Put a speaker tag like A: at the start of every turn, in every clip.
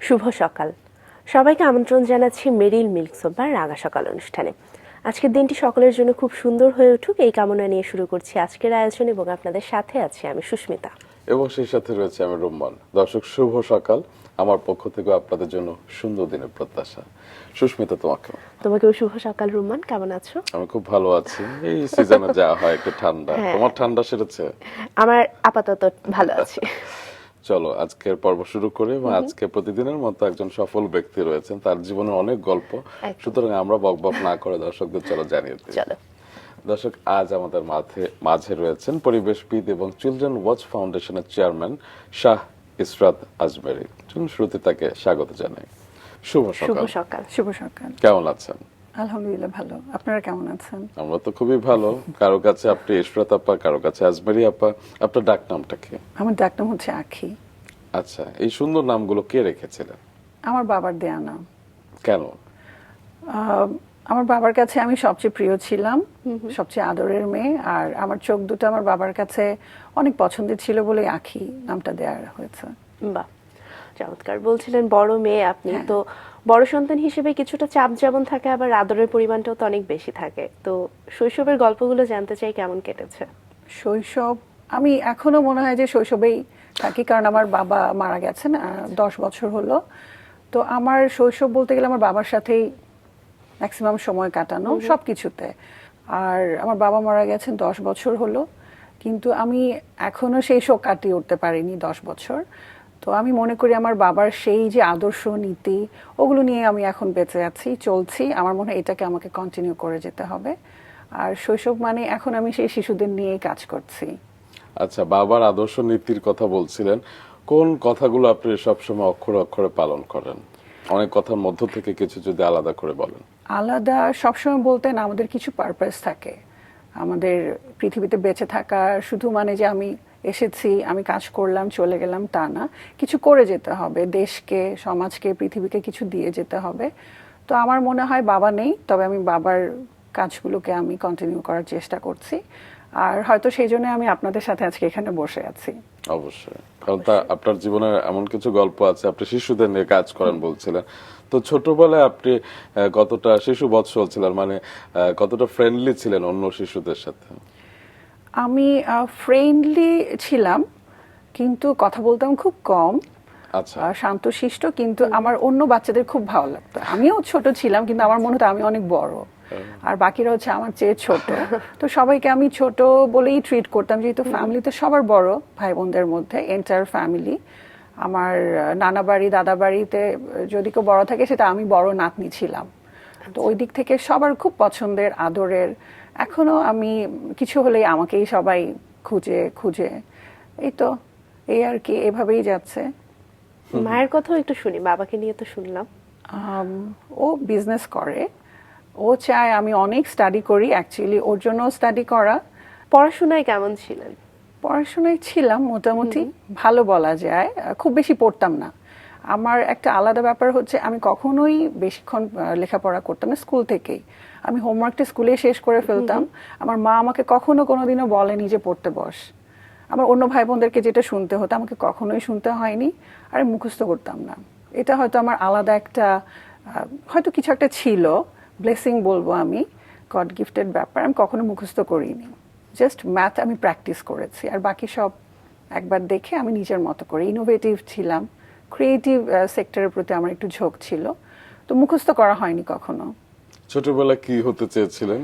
A: শুভ সকাল। সবাইকে আমন্ত্রণ জানাচ্ছি মেরিল মিল্ক সোপার রাঙা সকাল অনুষ্ঠানে। আজকের দিনটি সকলের জন্য খুব সুন্দর হয়ে উঠুক এই কামনা নিয়ে শুরু করছি আজকের আয়োজন এবং আপনাদের সাথে আছি আমি সুস্মিতা
B: এবং সেই সাথে রয়েছে আমি রুম্মান। দর্শক শুভ সকাল, আমার পক্ষ থেকে আপনাদের জন্য সুন্দর দিনের প্রত্যাশা। সুস্মিতা,
A: তোমাকেও শুভ সকাল। রুম্মান, কেমন আছো?
B: আমি খুব ভালো আছি। এই সিজনে যা হয় একটু ঠান্ডা, তোমার ঠান্ডা সেরেছে?
A: আমার আপাতত ভালো আছি।
B: চলো আজকের পর্ব শুরু করি। এবং আজকে প্রতিদিনের মতো একজন সফল ব্যক্তি রয়েছেন, তার জীবনে অনেক গল্প, সুতরাং আমরা বকবক না করে দর্শকদের চলো জানিয়ে দিই। দর্শক, আজ আমাদের মাঝে রয়েছেন পরিবেশবিদ এবং চিলড্রেন ওয়াচ ফাউন্ডেশনের চেয়ারম্যান শাহ ইসরাত আজমেরি। চলুন শুরুতে তাকে স্বাগত জানাই। শুভ সকাল।
C: শুভ সকাল।
B: কেমন আছেন?
C: আলহামদুলিল্লাহ ভালো। আপনারা কেমন আছেন?
B: আমরা তো খুবই ভালো। কারো কাছে আপনি ইসরাত আপা, কারো কাছে আজমেরি আপা। আপনার ডাক নামটা কি?
C: আমার ডাক নাম হচ্ছে আখি।
B: আচ্ছা, এই সুন্দর নামগুলো কে রেখেছিলেন?
C: আমার বাবার দেয়া নাম।
B: কেন?
C: আমার বাবার কাছে আমি সবচেয়ে প্রিয় ছিলাম, সবচেয়ে আদরের মেয়ে, আর আমার চোখ দুটো আমার বাবার কাছে অনেক পছন্দের ছিল বলে আখি নামটা দেয়া হয়েছে।
A: বাহ, চমৎকার। বলছিলেন বড় মেয়ে আপনি, তো বড় সন্তান হিসেবে কিছুটা চাপ যেমন থাকে, আবার আদরের পরিমাণটাও তো অনেক বেশি থাকে। তো শৈশবের গল্পগুলো জানতে চাই, কেমন কেটেছে
C: শৈশব? আমি এখনো মনে হয় যে শৈশবেই থাকি, কারণ আমার বাবা মারা গেছেন 10 বছর হলো। তো আমার শৈশব বলতে গেলে আমার বাবার সাথেই ম্যাক্সিমাম সময় কাটানো সবকিছুতে। আর আমার বাবা মারা গেছেন 10 বছর হলো, কিন্তু আমি এখনো সেই শোক কাটিয়ে উঠতে পারিনি 10 বছর। তো আমি মনে করি আমার বাবার সেই যে আদর্শ নীতি, ওগুলো নিয়ে আমি এখন বেঁচে আছি, চলছি। আমার মনে হয় এটাকে আমাকে কন্টিনিউ করে যেতে হবে। আর শৈশব মানে এখন আমি সেই শিশুদের নিয়েই কাজ করছি।
B: আচ্ছা, বাবার আদর্শ নীতির কথা বলছিলেন, কোন কথাগুলো আপনি সবসময় অক্ষরে অক্ষরে পালন করেন? অনেক কথার মধ্য থেকে কিছু যদি আলাদা করে বলেন।
C: আলাদা সবসময় বলতেন আমাদের কিছু পারপাস থাকে, আমাদের পৃথিবীতে বেঁচে থাকা শুধু মানে যে আমি এসেছি, আমি কাজ করলাম, চলে গেলাম, তা না। কিছু করে যেতে হবে, দেশকে, সমাজকে, পৃথিবীকে কিছু দিয়ে যেতে হবে। তো আমার মনে হয় বাবা নেই, তবে আমি বাবার কাজগুলোকে আমি কন্টিনিউ করার চেষ্টা করছি। আর হয়তো সেই জন্য আমি আপনাদের সাথে আজকে এখানে বসে আছি।
B: অবশ্যই, কারণ আপনার জীবনে এমন কিছু গল্প আছে, আপনি শিশুদের নিয়ে কাজ করেন বলছিলেন। তো ছোটবেলায় আপনি কতটা শিশু বৎসল ছিলেন, মানে কতটা ফ্রেন্ডলি ছিলেন অন্য শিশুদের সাথে?
C: আমি ফ্রেন্ডলি ছিলাম, কিন্তু কথা বলতাম খুব কম।
B: আচ্ছা,
C: শান্তশিষ্ট, কিন্তু আমার অন্য বাচ্চাদের খুব ভালো লাগতো। আমিও ছোট ছিলাম, কিন্তু আমার মনে হতো আমি অনেক বড়, আর বাকিরা হচ্ছে আমার চেয়ে ছোট। তো সবাইকে আমি ছোট বলেই ট্রিট করতাম, যেহেতু ফ্যামিলিতে সবার বড় ভাই বোনদের মধ্যে, এন্টায়ার ফ্যামিলি। আমার নানা বাড়ি, দাদা বাড়িতে যদি কেউ বড় থাকে, সেটা আমি বড় নাতনি ছিলাম। তো ওই দিক থেকে সবার খুব পছন্দের, আদরের। এখনো আমি কিছু হলেই আমাকেই সবাই খুঁজে খুঁজে, এই তো, এই আর কি, এভাবেই যাচ্ছে।
A: মায়ের কথাও একটু শুনি, বাবাকে নিয়ে তো শুনলাম।
C: ও বিজনেস করে, ও চায় আমি অনেক স্টাডি করি, অ্যাকচুয়ালি ওর জন্য স্টাডি করা।
A: পড়াশোনায় কেমন ছিলেন?
C: পড়াশোনায় ছিলাম মোটামুটি ভালো বলা যায়, খুব বেশি পড়তাম না। আমার একটা আলাদা ব্যাপার হচ্ছে, আমি কখনোই বেশিক্ষণ লেখাপড়া করতাম না স্কুল থেকেই। আমি হোমওয়ার্কটা স্কুলে শেষ করে ফেলতাম। আমার মা আমাকে কখনো কোনোদিনও বলেনি যে পড়তে বস। আমার অন্য ভাই বোনদেরকে যেটা শুনতে হতো, আমাকে কখনোই শুনতে হয়নি। আর মুখস্থ করতাম না। এটা হয়তো আমার আলাদা একটা, হয়তো কিছু একটা ছিল, ব্লেসিং বলবো আমি, গড গিফটেড ব্যাপার। আমি কখনো মুখস্থ করিনি, জাস্ট ম্যাথ আমি প্র্যাকটিস করেছি, আর বাকি সব একবার দেখে আমি নিজের মতো করে। ইনোভেটিভ ছিলাম, ক্রিয়েটিভ সেক্টরের প্রতি আমার একটু ঝোঁক ছিল, তো মুখস্থ করা হয়নি কখনো।
B: ছোটবেলায় কি হতে চেয়েছিলেন?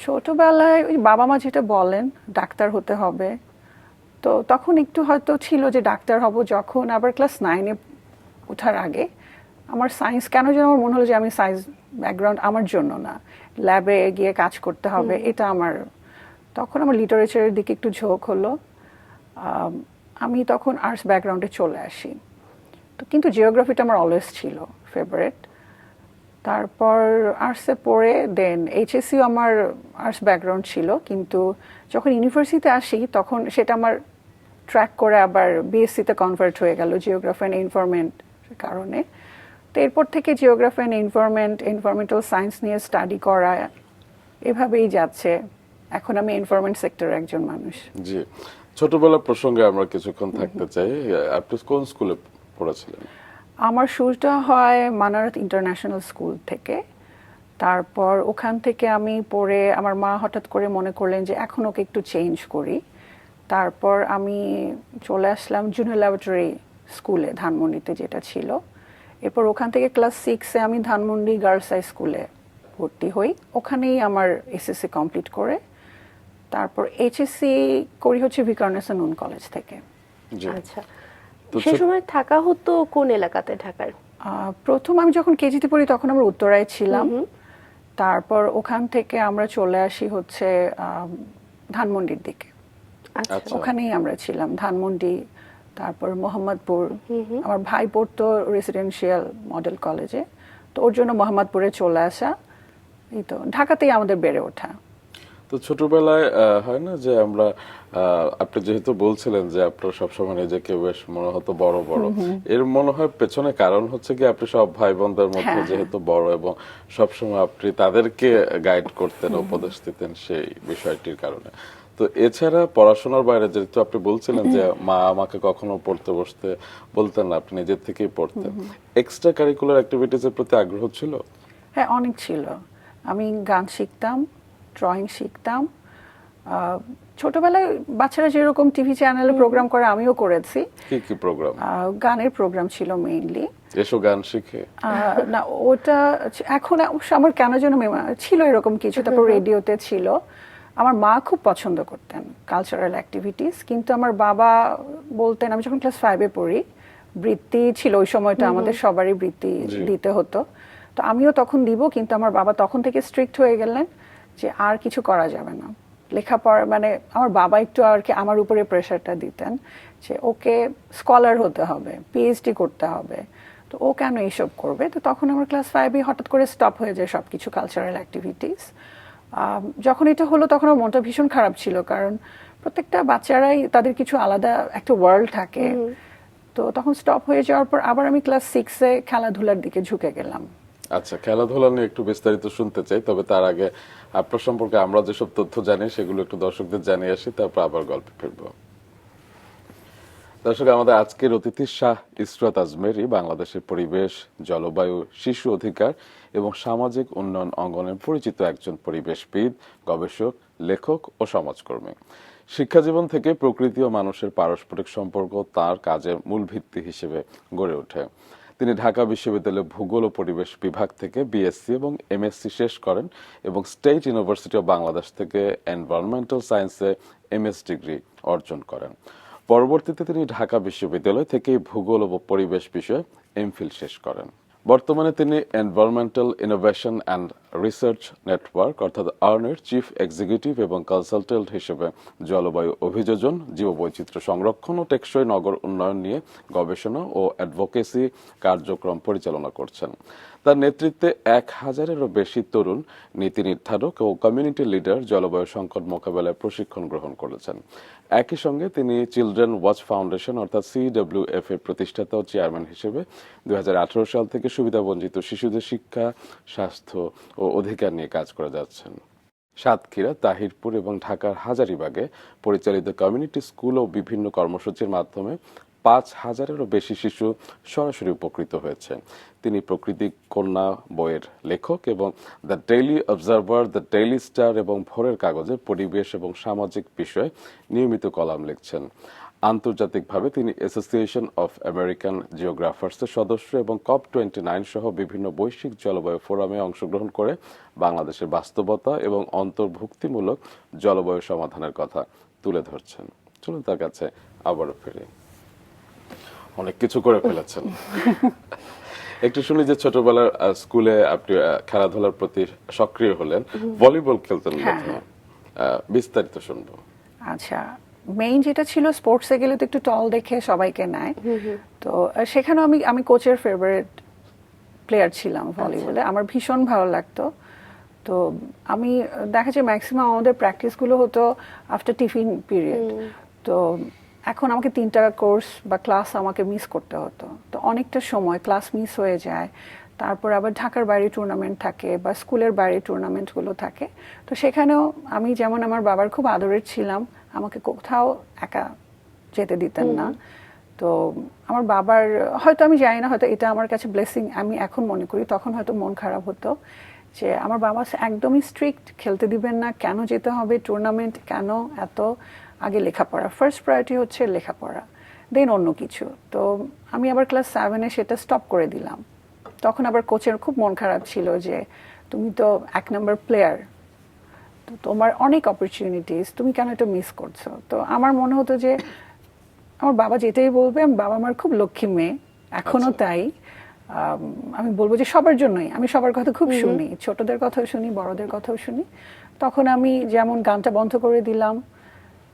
C: ছোটবেলায় ওই বাবা মা যেটা বলেন, ডাক্তার হতে হবে। তো তখন একটু হয়তো ছিল যে ডাক্তার হব। যখন আবার ক্লাস 9-এ ওঠার আগে আমার সায়েন্স, কেন যেন আমার মনে হলো যে আমি সায়েন্স ব্যাকগ্রাউন্ড আমার জন্য না, ল্যাবে গিয়ে কাজ করতে হবে, এটা আমার। তখন আমার লিটারেচারের দিকে একটু ঝোঁক হলো। আমি তখন আর্টস ব্যাকগ্রাউন্ডে চলে আসি। তো কিন্তু জিওগ্রাফিটা আমার অলওয়েজ ছিল ফেভারিট। তারপর আর্টসে পড়ে দেন এইচএসসিও আমার আর্টস ব্যাকগ্রাউন্ড ছিল, কিন্তু যখন ইউনিভার্সিটিতে আসি তখন সেটা আমার ট্র্যাক করে আবার বিএসসিতে কনভার্ট হয়ে গেল জিওগ্রাফি অ্যান্ড এনভায়রনমেন্ট কারণে। তো এরপর থেকে জিওগ্রাফি অ্যান্ড এনভায়রনমেন্টাল সায়েন্স নিয়ে স্টাডি করা, এভাবেই যাচ্ছে। এখন আমি এনভায়রনমেন্ট সেক্টরের একজন মানুষ।
B: জি, ছোটবেলা প্রসঙ্গে আমরা কিছুক্ষণ থাকতে চাই। আপনি কোন স্কুলে পড়েছিলেন?
C: আমার শুরুটা হয় মানারত ইন্টারন্যাশনাল স্কুল থেকে। তারপর ওখান থেকে আমি পড়ে আমার মা হঠাৎ করে মনে করলেন যে এখন ওকে একটু চেঞ্জ করি। তারপর আমি চলে আসলাম জুনিয়র ল্যাবরেটরি স্কুলে, ধানমন্ডিতে যেটা ছিল। এরপর ওখান থেকে ক্লাস 6-এ আমি ধানমন্ডি গার্লস হাই স্কুলে ভর্তি হই। ওখানেই আমার এসএসসি কমপ্লিট করে তারপর এইচএসসি করি হচ্ছে ভিকারুননিসা নূন কলেজ থেকে।
B: জি।
A: আচ্ছা,
B: তো
A: সে সময় থাকা হতো কোন এলাকাতে ঢাকার?
C: প্রথম আমি যখন কেজিতে পড়ি তখন আমরা উত্তরায় ছিলাম। তারপর ওখান থেকে আমরা চলে আসি হচ্ছে ধানমন্ডির দিকে।
A: আচ্ছা,
B: আচ্ছা।
C: ওখানেই আমরা ছিলাম, ধানমন্ডি, তারপর মোহাম্মদপুর। আমার ভাই পড়তো রেসিডেন্সিয়াল মডেল কলেজে, তো ওর জন্য মোহাম্মদপুরে চলে আসা। এই তো ঢাকাতেই আমাদের বেড়ে ওঠা।
B: তো ছোটবেলায় হয় না যে আমরা আপনি যেহেতু বলছিলেন যে আপনার সবসময় নিজেকে বেশ মনে হতো বড় বড়, এর মনে হয় পেছনে কারণ হচ্ছে কি আপনি সব ভাই বোনদের মধ্যে যেহেতু বড় এবং সবসময় আপনি তাদেরকে গাইড করতেন, উপদেশ দিতেন সেই বিষয়টির কারণে। তো এছাড়া পড়াশোনার বাইরে যেহেতু আপনি বলছিলেন যে মা আমাকে কখনো পড়তে বসতে বলতেন না, আপনি নিজের থেকেই পড়তেন, এক্সট্রা কারিকুলার অ্যাক্টিভিটিজ এর প্রতি আগ্রহ ছিল?
C: হ্যাঁ, অনেক ছিল। আমি গান শিখতাম, ড্রয়িং শিখতাম। ছোটবেলায় বাচ্চারা যেরকম টিভি চ্যানেলে প্রোগ্রাম করে আমিও করেছি।
B: কি কি প্রোগ্রাম?
C: গানের প্রোগ্রাম ছিল মেইনলি।
B: এসো গান শিখে?
C: না, ওটা এখন অবশ্য আমার কেন যেন ছিল এরকম কিছু। তারপর রেডিওতে ছিল। আমার মা খুব পছন্দ করতেন কালচারাল অ্যাক্টিভিটিস, কিন্তু আমার বাবা বলতেন, আমি যখন ক্লাস 5-এ পড়ি, বৃত্তি ছিল ওই সময়টা, আমাদের সবারই বৃত্তি দিতে হতো। তো আমিও তখন দিব, কিন্তু আমার বাবা তখন থেকে স্ট্রিক্ট হয়ে গেলেন যে আর কিছু করা যাবে না লেখাপড়া। মানে আমার বাবা একটু আর কি আমার উপরে প্রেশারটা দিতেন যে ওকে স্কলার হতে হবে, পিএইচডি করতে হবে। তো ও কেন এইসব করবে? তো তখন আমার ক্লাস 5-এ হঠাৎ করে স্টপ হয়ে যায় সবকিছু কালচারাল অ্যাক্টিভিটিস। যখন এটা হলো তখন আমার মনটা ভীষণ খারাপ ছিল, কারণ প্রত্যেকটা বাচ্চারাই তাদের কিছু আলাদা একটা ওয়ার্ল্ড থাকে। তো তখন স্টপ হয়ে যাওয়ার পর আবার আমি ক্লাস 6-এ খেলাধুলার দিকে ঝুঁকে গেলাম।
B: আচ্ছা, খেলাধুলা নিয়ে একটু বিস্তারিত শুনতে চাই, তবে তার আগে আপনার সম্পর্কে আমরা যেসব তথ্য জানি সেগুলো একটু দর্শকদের জানিয়ে আসি, তারপর আবার গল্পে ফিরবো। দর্শক, আমাদের আজকের অতিথি শাহ ইসরাত আজমেরী বাংলাদেশের পরিবেশ, জলবায়ু, শিশু অধিকার এবং সামাজিক উন্নয়ন অঙ্গনের পরিচিত একজন পরিবেশবিদ, গবেষক, লেখক ও সমাজকর্মী। শিক্ষাজীবন থেকে প্রকৃতি ও মানুষের পারস্পরিক সম্পর্ক তার কাজের মূল ভিত্তি হিসেবে গড়ে ওঠে। তিনি ঢাকা বিশ্ববিদ্যালয়ের ভূগোল ও পরিবেশ বিভাগ থেকে বিএসসি এবং এমএসসি শেষ করেন এবং স্টেট ইউনিভার্সিটি অব বাংলাদেশ থেকে এনভায়রনমেন্টাল সায়েন্সে এমএস ডিগ্রি অর্জন করেন। পরবর্তীতে তিনি ঢাকা বিশ্ববিদ্যালয় থেকে ভূগোল ও পরিবেশ বিষয়ে এমফিল শেষ করেন। বর্তমানে তিনি environmental innovation and research network অর্থাৎ আর্নের চিফ এক্সিকিউটিভ এবং কনসালটেন্ট হিসেবে জলবায়ু অভিযোজন, জীববৈচিত্র্য সংরক্ষণ ও টেকসই নগর উন্নয়ন নিয়ে গবেষণা ও অ্যাডভোকেসি কার্যক্রম পরিচালনা করছেন। তার নেতৃত্বে 1000-এরও বেশি তরুণ নীতি নির্ধারক ও কমিউনিটি লিডার জলবায়ু সংকট মোকাবেলায় প্রশিক্ষণ গ্রহণ করেছেন। একই সঙ্গে তিনি চিলড্রেন ওয়াচ ফাউন্ডেশন অর্থাৎ CWF এর প্রতিষ্ঠাতা ও চেয়ারম্যান হিসেবে 2018 সাল থেকে সুবিধাবঞ্চিত শিশুদের শিক্ষা, স্বাস্থ্য ও অধিকার নিয়ে কাজ করে যাচ্ছেন। সাতক্ষীরা, তাহিরপুর এবং ঢাকার হাজারীবাগে পরিচালিত কমিউনিটি স্কুল ও বিভিন্ন কর্মসূচির মাধ্যমে 5000-এরও বেশি শিশু সরাসরি উপকৃত হয়েছে। তিনি প্রকৃতি কন্যা বইয়ের লেখক এবং the daily observer, the daily star এবং ভোরের কাগজে পরিবেশ এবং সামাজিক বিষয়ে নিয়মিত কলাম লিখছেন। আন্তর্জাতিকভাবে তিনি অ্যাসোসিয়েশন অফ আমেরিকান জিওগ্রাফার্সের সদস্য এবং COP29 সহ বিভিন্ন বৈশ্বিক জলবায়ু ফোরামে অংশগ্রহণ করে বাংলাদেশের বাস্তবতা এবং অন্তর্ভুক্তিমূলক জলবায়ু সমাধানের কথা তুলে ধরছেন। চলুন তার কাছে আবারও ফিরে। অনেক কিছু করে ফেলেছেন। একটু শুনি যে ছোটবেলার স্কুলে আপনি খেলাধুলার প্রতি সক্রিয় হলেন, ভলিবল খেলতেন, বিস্তারিত শুনবো।
C: আচ্ছা, মেইন যেটা ছিল, স্পোর্টসে গেলে তো একটু টল দেখে সবাইকে নেয়। তো সেখানেও আমি কোচের ফেভারিট প্লেয়ার ছিলাম ভলিবলে। আমার ভীষণ ভালো লাগতো। তো আমি দেখা যায় ম্যাক্সিমাম আমাদের প্র্যাকটিসগুলো হতো আফটার টিফিন পিরিয়ড। তো এখন আমাকে 3টা কোর্স বা ক্লাস আমাকে মিস করতে হতো। তো অনেকটা সময় ক্লাস মিস হয়ে যায়। তারপর আবার ঢাকার বাইরে টুর্নামেন্ট থাকে বা স্কুলের বাইরে টুর্নামেন্টগুলো থাকে। তো সেখানেও আমি যেমন আমার বাবার খুব আদরের ছিলাম, আমাকে কোথাও একা যেতে দিতেন না। তো তো আমার বাবার হয়তো আমি জানি না, হয়তো এটা আমার কাছে ব্লেসিং আমি এখন মনে করি, তখন হয়তো মন খারাপ হতো যে আমার বাবা একদমই স্ট্রিক্ট, খেলতে দিবেন না, কেন যেতে হবে টুর্নামেন্ট, কেন এত, আগে লেখাপড়া, ফার্স্ট প্রায়োরিটি হচ্ছে লেখাপড়া, দেন অন্য কিছু। তো আমি আবার ক্লাস 7-এ সেটা স্টপ করে দিলাম। তখন আবার কোচের খুব মন খারাপ ছিল যে তুমি তো 1 নম্বর প্লেয়ার, তো তোমার অনেক অপরচুনিটিস, তুমি কেন এটা মিস করছো। তো আমার মনে হতো যে আমার বাবা যেটাই বলবে, আমি বাবা আমার খুব লক্ষ্মী মেয়ে, এখনো তাই। আমি বলবো যে সবার জন্যই, আমি সবার কথা খুব শুনি, ছোটদের কথাও শুনি, বড়দের কথাও শুনি। তখন আমি যেমন গানটা বন্ধ করে দিলাম,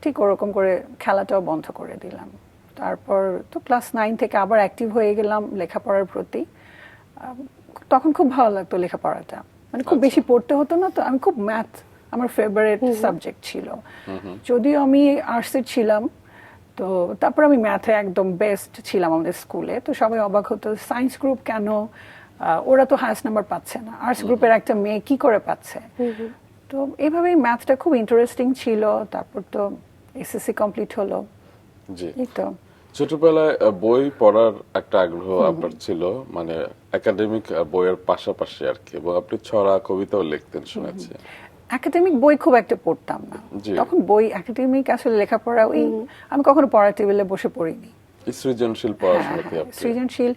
C: ঠিক ওরকম করে খেলাটাও বন্ধ করে দিলাম। তারপর তো ক্লাস 9 থেকে আবার অ্যাক্টিভ হয়ে গেলাম লেখাপড়ার প্রতি। তখন খুব ভালো লাগতো লেখাপড়াটা, মানে খুব বেশি পড়তে হতো না, তো আমি খুব ম্যাথ আমার ফেভারিট সাবজেক্ট ছিল। যদিও আমি আর্টসের ছিলাম, তো তারপর আমি ম্যাথে একদম বেস্ট ছিলাম আমাদের স্কুলে। তো সবাই অবাক হতো, সায়েন্স গ্রুপ কেন, ওরা তো হায়েস্ট নাম্বার পাচ্ছে না, আর্টস গ্রুপের একটা মেয়ে কি করে পাচ্ছে। তো এইভাবেই ম্যাথটা খুব ইন্টারেস্টিং ছিল। তারপর তো এসএসসি কমপ্লিট হলো।
B: জি।
C: এই তো
B: ছোটবেলায় বই পড়ার একটা আগ্রহ আপনার ছিল, মানে একাডেমিক বইয়ের পাশাপাশি আর কি, এবং আপনি ছড়া কবিতাও লিখতেন শুনেছি।
C: একাডেমিক বই খুব একটা পড়তাম না
B: জি।
C: তখন, বই একাডেমিক আসলে লেখাপড়া ওই আমি কখনো পড়ার টেবিলে বসে পড়িনি।
B: সৃজনশীল
C: হ্যাঁ,
B: পড়াশোনাতে
C: হ্যাঁ,
B: আপনি
C: সৃজনশীল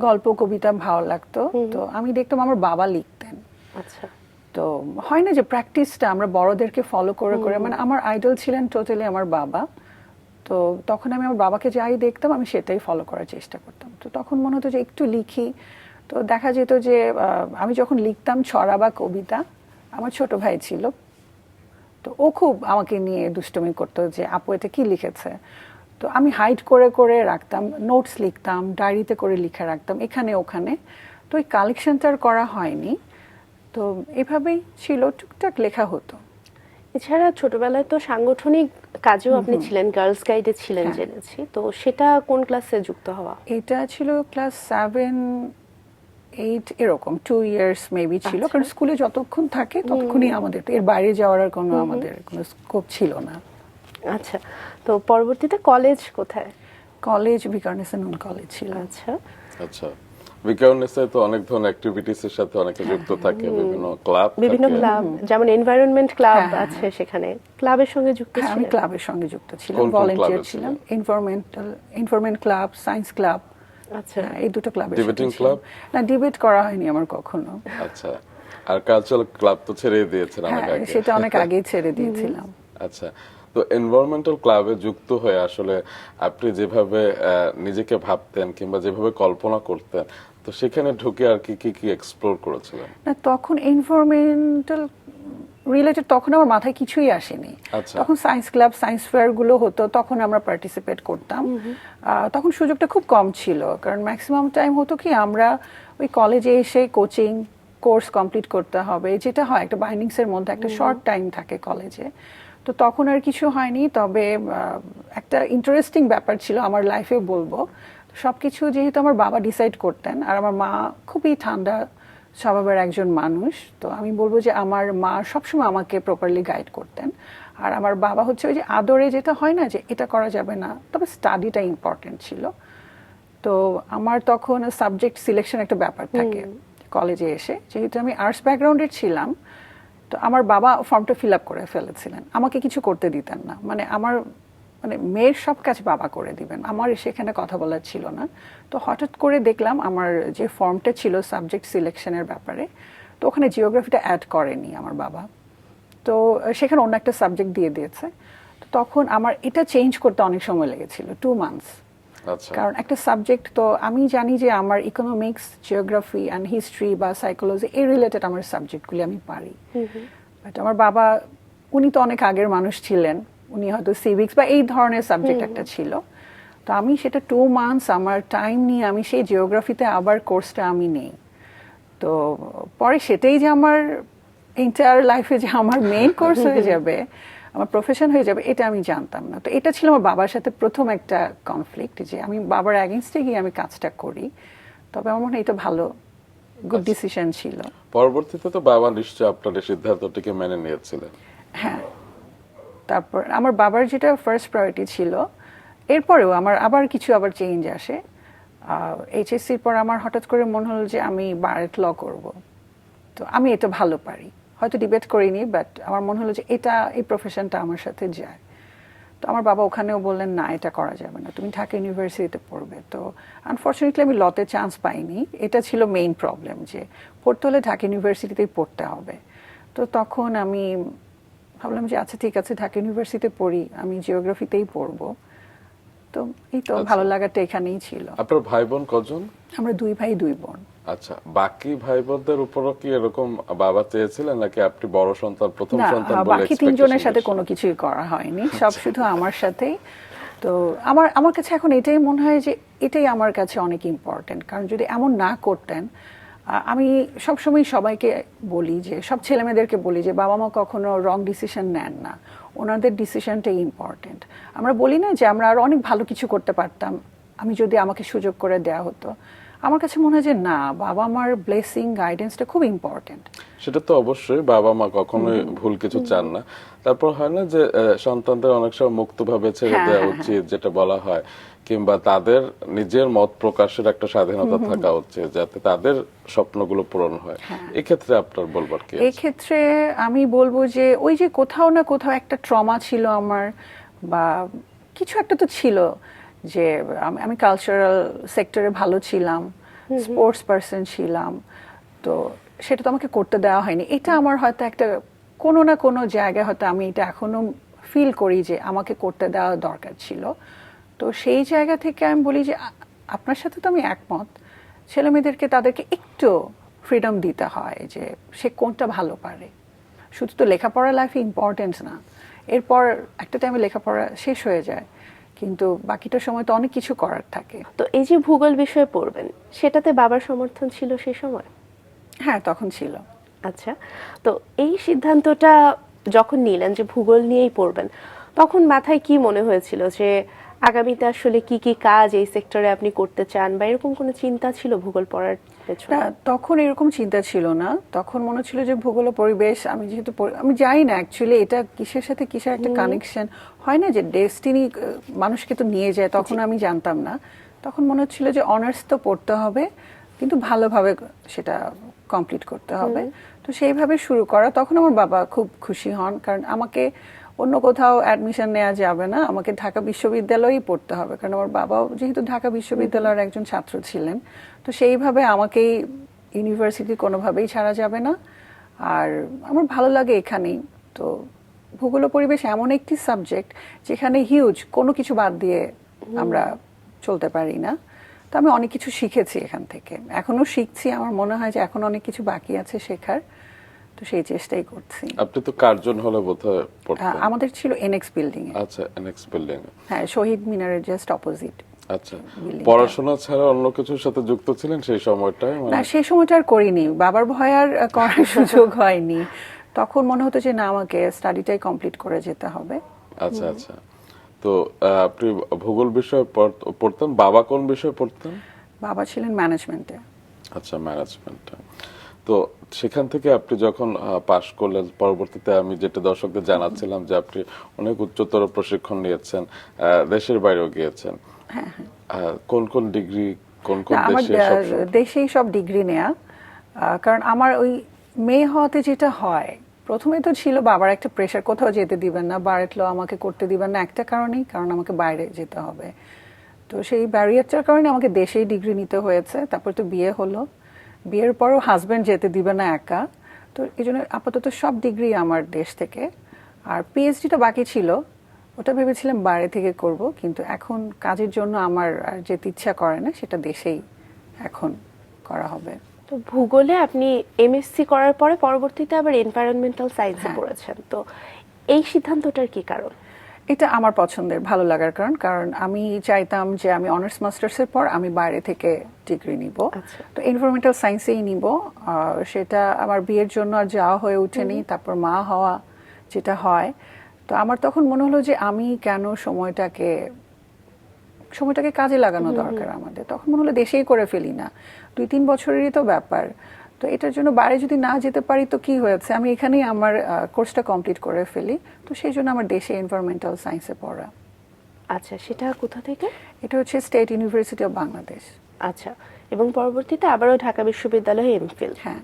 C: গল্প কবিতা ভালো লাগতো। তো আমি দেখতাম আমার বাবা লিখতেন।
A: আচ্ছা।
C: তো হয় না যে প্র্যাকটিসটা আমরা বড়দেরকে ফলো করে করে, মানে আমার আইডল ছিলেন টোটালি আমার বাবা। তো তখন আমি আমার বাবাকে যাই দেখতাম আমি সেটাই ফলো করার চেষ্টা করতাম। তো তখন মনে হতো যে একটু লিখি। তো দেখা যেত যে আমি যখন লিখতাম ছড়া বা কবিতা, আমার ছোট ভাই ছিল, তো ও খুব আমাকে নিয়ে দুষ্টুমি করতো যে আপু এটা কি লিখেছে। তো আমি হাইড করে করে রাখতাম, নোটস লিখতাম, ডায়েরিতে করে লিখে রাখতাম এখানে ওখানে। তো ওই কালেকশনটার করা হয়নি। তো এভাবেই ছিল, টুকটাক লেখা হতো।
A: এছাড়া ছোটবেলায় তো সাংগঠনিক কাজেও আপনি ছিলেন, গার্লস গাইডে ছিলেন
C: হ্যাঁ।
A: জেনেছি, তো সেটা কোন ক্লাসে যুক্ত হওয়া?
C: এটা ছিল ক্লাস 7-8 এরকম, 2 ইয়ার্স মেবি ছিল।
A: আচ্ছা।
C: কারণ স্কুলে যতক্ষণ থাকে ততক্ষণই আমাদের, তো এর বাইরে যাওয়ার আর কোনো আমাদের কোনো স্কোপ ছিল না।
A: আচ্ছা, তো পরবর্তীতে কলেজ কোথায়?
C: কলেজ বিকারনেসন কলেজ ছিল।
A: আচ্ছা।
B: আচ্ছা, বিকারনেসে তো অনেক ধরনের অ্যাক্টিভিটিস এর সাথে অনেকে যুক্ত থাকে, বিভিন্ন ক্লাব
A: বিভিন্ন
B: থাকে।
A: ক্লাব, যেমন এনভায়রনমেন্ট ক্লাব
C: হ্যাঁ, হ্যাঁ,
A: আছে, সেখানে ক্লাবের সঙ্গে যুক্ত
C: হ্যাঁ, আমি
A: ছিলেন?
C: ক্লাবের সঙ্গে যুক্ত ছিলাম,
B: কোন কোন
C: ভলেন্টিয়ার
B: ক্লাবে
C: ছিলাম।
B: ছিলেন?
C: ইনফরমেন্ট ক্লাব, সায়েন্স ক্লাব,
A: আচ্ছা।
C: এই দুটো ক্লাবে।
B: Debating club?
C: না, ডিবেট করা হয়নি আমার কখনো।
B: আচ্ছা, আর কালচারাল ক্লাব তো ছেড়ে দিয়েছেন অনেক
C: হ্যাঁ,
B: আগে।
C: সেটা অনেক আগেই ছেড়ে দিয়েছিলাম।
B: আচ্ছা, তো এনভায়রনমেন্টাল ক্লাবে যুক্ত হয়ে আসলে আপনি যেভাবে নিজেকে ভাবতেন কিংবা যেভাবে কল্পনা করতেন, তো সেখানে ঢুকে আর কি কি কি এক্সপ্লোর করেছিলেন?
C: না, তখন এনভায়রনমেন্টাল রিলেটেড তখন আমার মাথায় কিছুই আসেনি।
B: আচ্ছা।
C: তখন সায়েন্স ক্লাব, সায়েন্স ফেয়ার গুলো হতো, তখন আমরা পার্টিসিপেট করতাম। তখন সুযোগটা খুব কম ছিল, কারণ ম্যাক্সিমাম টাইম হতো কি আমরা ওই কলেজে এসে কোচিং কোর্স কমপ্লিট করতে হবে, যেটা হয় একটা বাইন্ডিংস এর মধ্যে একটা শর্ট টাইম থাকে কলেজে। তো তখন আর কিছু হয়নি। তবে একটা ইন্টারেস্টিং ব্যাপার ছিল আমার লাইফে বলবো, সবকিছু যেহেতু আমার বাবা ডিসাইড করতেন, আর আমার মা খুবই ঠান্ডা স্বভাবের একজন মানুষ, তো আমি বলবো যে আমার মা সবসময় আমাকে প্রপারলি গাইড করতেন। আর আমার বাবা হচ্ছে ওই যে আদরে যেটা হয় না যে এটা করা যাবে না, তবে স্টাডিটা ইম্পর্টেন্ট ছিল। তো আমার তখন সাবজেক্ট সিলেকশন একটা ব্যাপার থাকে কলেজে এসে, যেহেতু আমি আর্টস ব্যাকগ্রাউন্ডের ছিলাম, তো আমার বাবা ফর্মটা ফিল আপ করে ফেলেছিলেন, আমাকে কিছু করতে দিতেন না। মানে মেয়ের সব কাজ বাবা করে দিবেন, আমার সেখানে কথা বলার ছিল না। তো হঠাৎ করে দেখলাম আমার যে ফর্মটা ছিল সাবজেক্ট সিলেকশনের ব্যাপারে, তো ওখানে জিওগ্রাফিটা অ্যাড করেনি আমার বাবা, তো সেখানে অন্য একটা সাবজেক্ট দিয়ে দিয়েছে। তো তখন আমার এটা চেঞ্জ করতে অনেক সময় লেগেছিল, 2 মান্থস।
B: আচ্ছা,
C: কারণ একটা সাবজেক্ট, তো আমি জানি যে আমার ইকোনমিক্স, জিওগ্রাফি অ্যান্ড হিস্ট্রি বা সাইকোলজি এই রিলেটেড আমার সাবজেক্টগুলি আমি পারি। বাট আমার বাবা, উনি তো অনেক আগের মানুষ ছিলেন, উনি হয়তো সিভিক্স বা এই ধরনের সাবজেক্ট একটা ছিল। তো আমি সেটা 2 মান্থস আমার টাইম নিয়ে আমি সেই জিওগ্রাফিতে আবার কোর্সটা আমি নেই। তো পরে সেটাই যে আমার এন্টায়ার লাইফে যে আমার মেইন কোর্স হয়ে যাবে, আমার প্রফেশন হয়ে যাবে, এটা আমি জানতাম না। তো এটা ছিল আমার বাবার সাথে প্রথম একটা কনফ্লিক্ট, যে আমি বাবার অ্যাগেনস্টে গিয়ে আমি কাজটা করি। তবে আমার মনে হয় এটা ভালো, গুড ডিসিশন ছিল।
B: পরবর্তীতে তো বাবা নিশ্চয় আপনার এই সিদ্ধান্তটিকে মেনে নিয়েছিলেন।
C: হ্যাঁ, তারপর আমার বাবার যেটা ফার্স্ট প্রায়োরিটি ছিল, এরপরেও আমার আবার কিছু চেঞ্জ আসে। এইচএসসির পর আমার হঠাৎ করে মনে হলো যে আমি বারেট ল করব। তো আমি এটা ভালো পারি, হয়তো ডিবেট করিনি, বাট আমার মনে হলো যে এই প্রফেশনটা আমার সাথে যায়। তো আমার বাবা ওখানেও বললেন না, এটা করা যাবে না, তুমি ঢাকা ইউনিভার্সিটিতে পড়বে। তো আনফর্চুনেটলি আমি লতে চান্স পাইনি। এটা ছিল মেইন প্রবলেম, যে পড়তে হলে ঢাকা ইউনিভার্সিটিতেই পড়তে হবে। তো তখন আমি ভাবলাম যে আচ্ছা ঠিক আছে, ঢাকা ইউনিভার্সিটিতে পড়ি, আমি জিওগ্রাফিতেই পড়বো। তো এই তো ভালো লাগাটা এখানেই ছিল।
B: আপনার ভাই বোন কজন?
C: আমরা 2 ভাই 2 বোন।
B: আচ্ছা, বাকি ভাই বোনদের উপরও কি এরকম বাবা চেয়েছিলেন, নাকি আপনি বড় সন্তান, প্রথম
C: না,
B: সন্তান বলে
C: বাকি 3 জনের সাথে কোনো কিছুই করা হয়নি, সব শুধু আমার সাথেই। তো আমার কাছে এখন এটাই মনে হয় যে এটাই আমার কাছে অনেক ইম্পর্টেন্ট। কারণ যদি এমন না করতেন, আমি সবসময় সবাইকে বলি, যে সব ছেলেমেয়েদেরকে বলি যে বাবা মা কখনো রং ডিসিশন নেন না, ওনাদের ডিসিশনটাই ইম্পর্টেন্ট। আমরা বলি না যে আমরা আরো অনেক ভালো কিছু করতে পারতাম যদি আমাকে সুযোগ করে দেওয়া হতো। আমার কাছে মনে হয় যে না, বাবা মার ব্লেসিং, গাইডেন্সটা খুব ইম্পর্টেন্ট।
B: সেটা তো অবশ্যই, বাবা মা কখনোই ভুল কিছু চান না। তারপর হয় না যে সন্তানদের অনেক সময় মুক্তভাবে ছেড়ে দেওয়া উচিত, যেটা বলা হয়, কিংবা তাদের নিজের মত প্রকাশের একটা স্বাধীনতা থাকা উচিত, যাতে তাদের স্বপ্নগুলো পূরণ হয়। এক্ষেত্রে আপনার বলবার কি?
C: এই ক্ষেত্রে আমি বলবো যে ওই যে কোথাও না কোথাও একটা ট্রমা ছিল আমার, বা কিছু একটা তো ছিল, যে আমি কালচারাল সেক্টরে ভালো ছিলাম, স্পোর্টস পার্সন ছিলাম, তো সেটা তো আমাকে করতে দেওয়া হয়নি। এটা আমার হয়তো একটা কোনো না কোনো জায়গায় হয়তো আমি এটা এখনো ফিল করি যে আমাকে করতে দেওয়া দরকার ছিল। তো সেই জায়গা থেকে আমি বলি যে আপনার সাথে তো আমি একমত, ছেলে মেয়েদেরকে তাদেরকে একটু ফ্রিডম দিতে হয়, যে সে কোনটা ভালো পারে। শুধু তো লেখাপড়া লাইফে ইম্পর্টেন্স না, এরপর একটা টাইমে লেখাপড়া শেষ হয়ে যায়, কিন্তু বাকিটা সময় তো অনেক কিছু করার থাকে।
A: তো এই যে ভূগোল বিষয়ে পড়বেন, সেটাতে বাবার সমর্থন ছিল সে সময়?
C: হ্যাঁ, তখন ছিল।
A: আচ্ছা, তো এই সিদ্ধান্তটা যখন নিলেন যে ভূগোল নিয়েই পড়বেন, তখন মাথায় কি মনে হয়েছিল যে আগামীতে আসলে কি কি কাজ এই সেক্টরে আপনি করতে চান, বা এরকম কোনো চিন্তা ছিল ভূগোল পড়ার পেছনে?
C: না, তখন এরকম চিন্তা ছিল না। তখন মনে ছিল যে ভূগোল ও পরিবেশ, আমি যেহেতু আমি জানি না অ্যাকচুয়ালি এটা কিসের সাথে কিসের একটা কানেকশন হয় না, যে ডেস্টিনি মানুষকে তো নিয়ে যায়, তখন আমি জানতাম না। তখন মনে হচ্ছিল যে অনার্স তো পড়তে হবে, কিন্তু ভালোভাবে সেটা কমপ্লিট করতে হবে। তো সেইভাবে শুরু করা। তখন আমার বাবা খুব খুশি হন, কারণ আমাকে অন্য কোথাও অ্যাডমিশন নেওয়া যাবে না, আমাকে ঢাকা বিশ্ববিদ্যালয়েই পড়তে হবে, কারণ আমার বাবাও যেহেতু ঢাকা বিশ্ববিদ্যালয়ের একজন ছাত্র ছিলেন। তো সেইভাবে আমাকেই ইউনিভার্সিটি কোনোভাবেই ছাড়া যাবে না, আর আমার ভালো লাগে এখানেই। তো ভূগোল ও পরিবেশ এমন একটি সাবজেক্ট যেখানে হিউজ, কোনো কিছু বাদ দিয়ে আমরা চলতে পারি না। তো আমি অনেক কিছু শিখেছি এখান থেকে, এখনো শিখছি। আমার মনে হয় যে এখন অনেক কিছু বাকি আছে শেখার, তো সেই চেষ্টাই করছি।
B: আপনি তো কার্জন হলে বোধহয় পড়তেন?
C: আমাদের ছিল এনএক্স বিল্ডিং এ।
B: আচ্ছা, এনএক্স বিল্ডিং।
C: হ্যাঁ, শহীদ মিনারের জাস্ট অপোজিট।
B: আচ্ছা, পড়াশোনা ছাড়া অন্য কিছুর সাথে যুক্ত ছিলেন সেই সময়টায়?
C: না, সেই সময়টা আর করিনি, বাবার ভয় আর করার সুযোগ হয়নি। তখন মনে হতো যে না, আমাকে স্টাডিটাই কমপ্লিট করে যেতে হবে।
B: আচ্ছা আচ্ছা। তো আপনি ভূগোল বিষয়ে পড়তেন, বাবা কোন বিষয়ে পড়তেন?
C: বাবা ছিলেন ম্যানেজমেন্টে।
B: আচ্ছা, ম্যানেজমেন্টে। তো সেখান থেকে আপনি যখন পাশ করলেন, পরবর্তীতে আমি যেটা দর্শকদের জানাচ্ছিলাম যে আপনি অনেক উচ্চতর প্রশিক্ষণ নিয়েছেন, দেশের বাইরেও গিয়েছেন। কোন কোন ডিগ্রি, কোন কোন দেশে?
C: দেশেই সব ডিগ্রি নেয়া। কারণ আমার ওই মেয়ে হওয়াতে যেটা হয়, প্রথমে তো ছিল বাবার একটা প্রেশার, কোথাও যেতে দিবেন না, বারেট ল আমাকে করতে দিবেন না, একটা কারণেই, কারণ আমাকে বাইরে যেতে হবে। তো সেই ব্যারিয়ারটার কারণে আমাকে দেশেই ডিগ্রি নিতে হয়েছে। তারপর তো বিয়ে হলো, বিয়ের পরও হাজব্যান্ড যেতে দিবে না একা। তো এই জন্য আপাতত সব ডিগ্রি আমার দেশ থেকে। আর পিএইচডিটা বাকি ছিল, ওটা ভেবেছিলাম বাইরে থেকে করব, কিন্তু এখন কাজের জন্য আমার আর যেতে ইচ্ছা করে না, সেটা দেশেই এখন করা হবে।
A: তো ভূগোলে আপনি এমএসসি করার পরে পরবর্তীতে আবার এনভায়রনমেন্টাল সায়েন্সে পড়েছেন, তো এই সিদ্ধান্তটার কি কারণ?
C: এটা আমার পছন্দের, ভালো লাগার কারণ। কারণ আমি চাইতাম যে আমি অনার্স মাস্টার্সের পর আমি বাইরে থেকে ডিগ্রি নিব। তো এনভায়রনমেন্টাল সায়েন্সেই নিব। সেটা আমার বিয়ের জন্য আর যাওয়া হয়ে ওঠেনি, তারপর মা হওয়া যেটা হয়। তো আমার তখন মনে হলো যে আমি কেন সময়টাকে কাজে লাগানো দরকার আমাদের। তখন মনে হলো দেশেই করে ফেলি না, 2-3 বছরেরই তো ব্যাপার। তো এটার জন্য বাইরে যদি না যেতে পারি তো কি হয়েছে, আমি এখানেই আমার কোর্সটা কমপ্লিট করে ফেলি। তো সেই জন্য আমার দেশে এনভায়রনমেন্টাল সায়েন্সে পড়া।
A: আচ্ছা, সেটা কোথা থেকে?
C: এটা হচ্ছে স্টেট ইউনিভার্সিটি অফ বাংলাদেশ।
A: আচ্ছা, এবং পরবর্তীতে আবারও ঢাকা বিশ্ববিদ্যালয়ে এমফিল।
C: হ্যাঁ।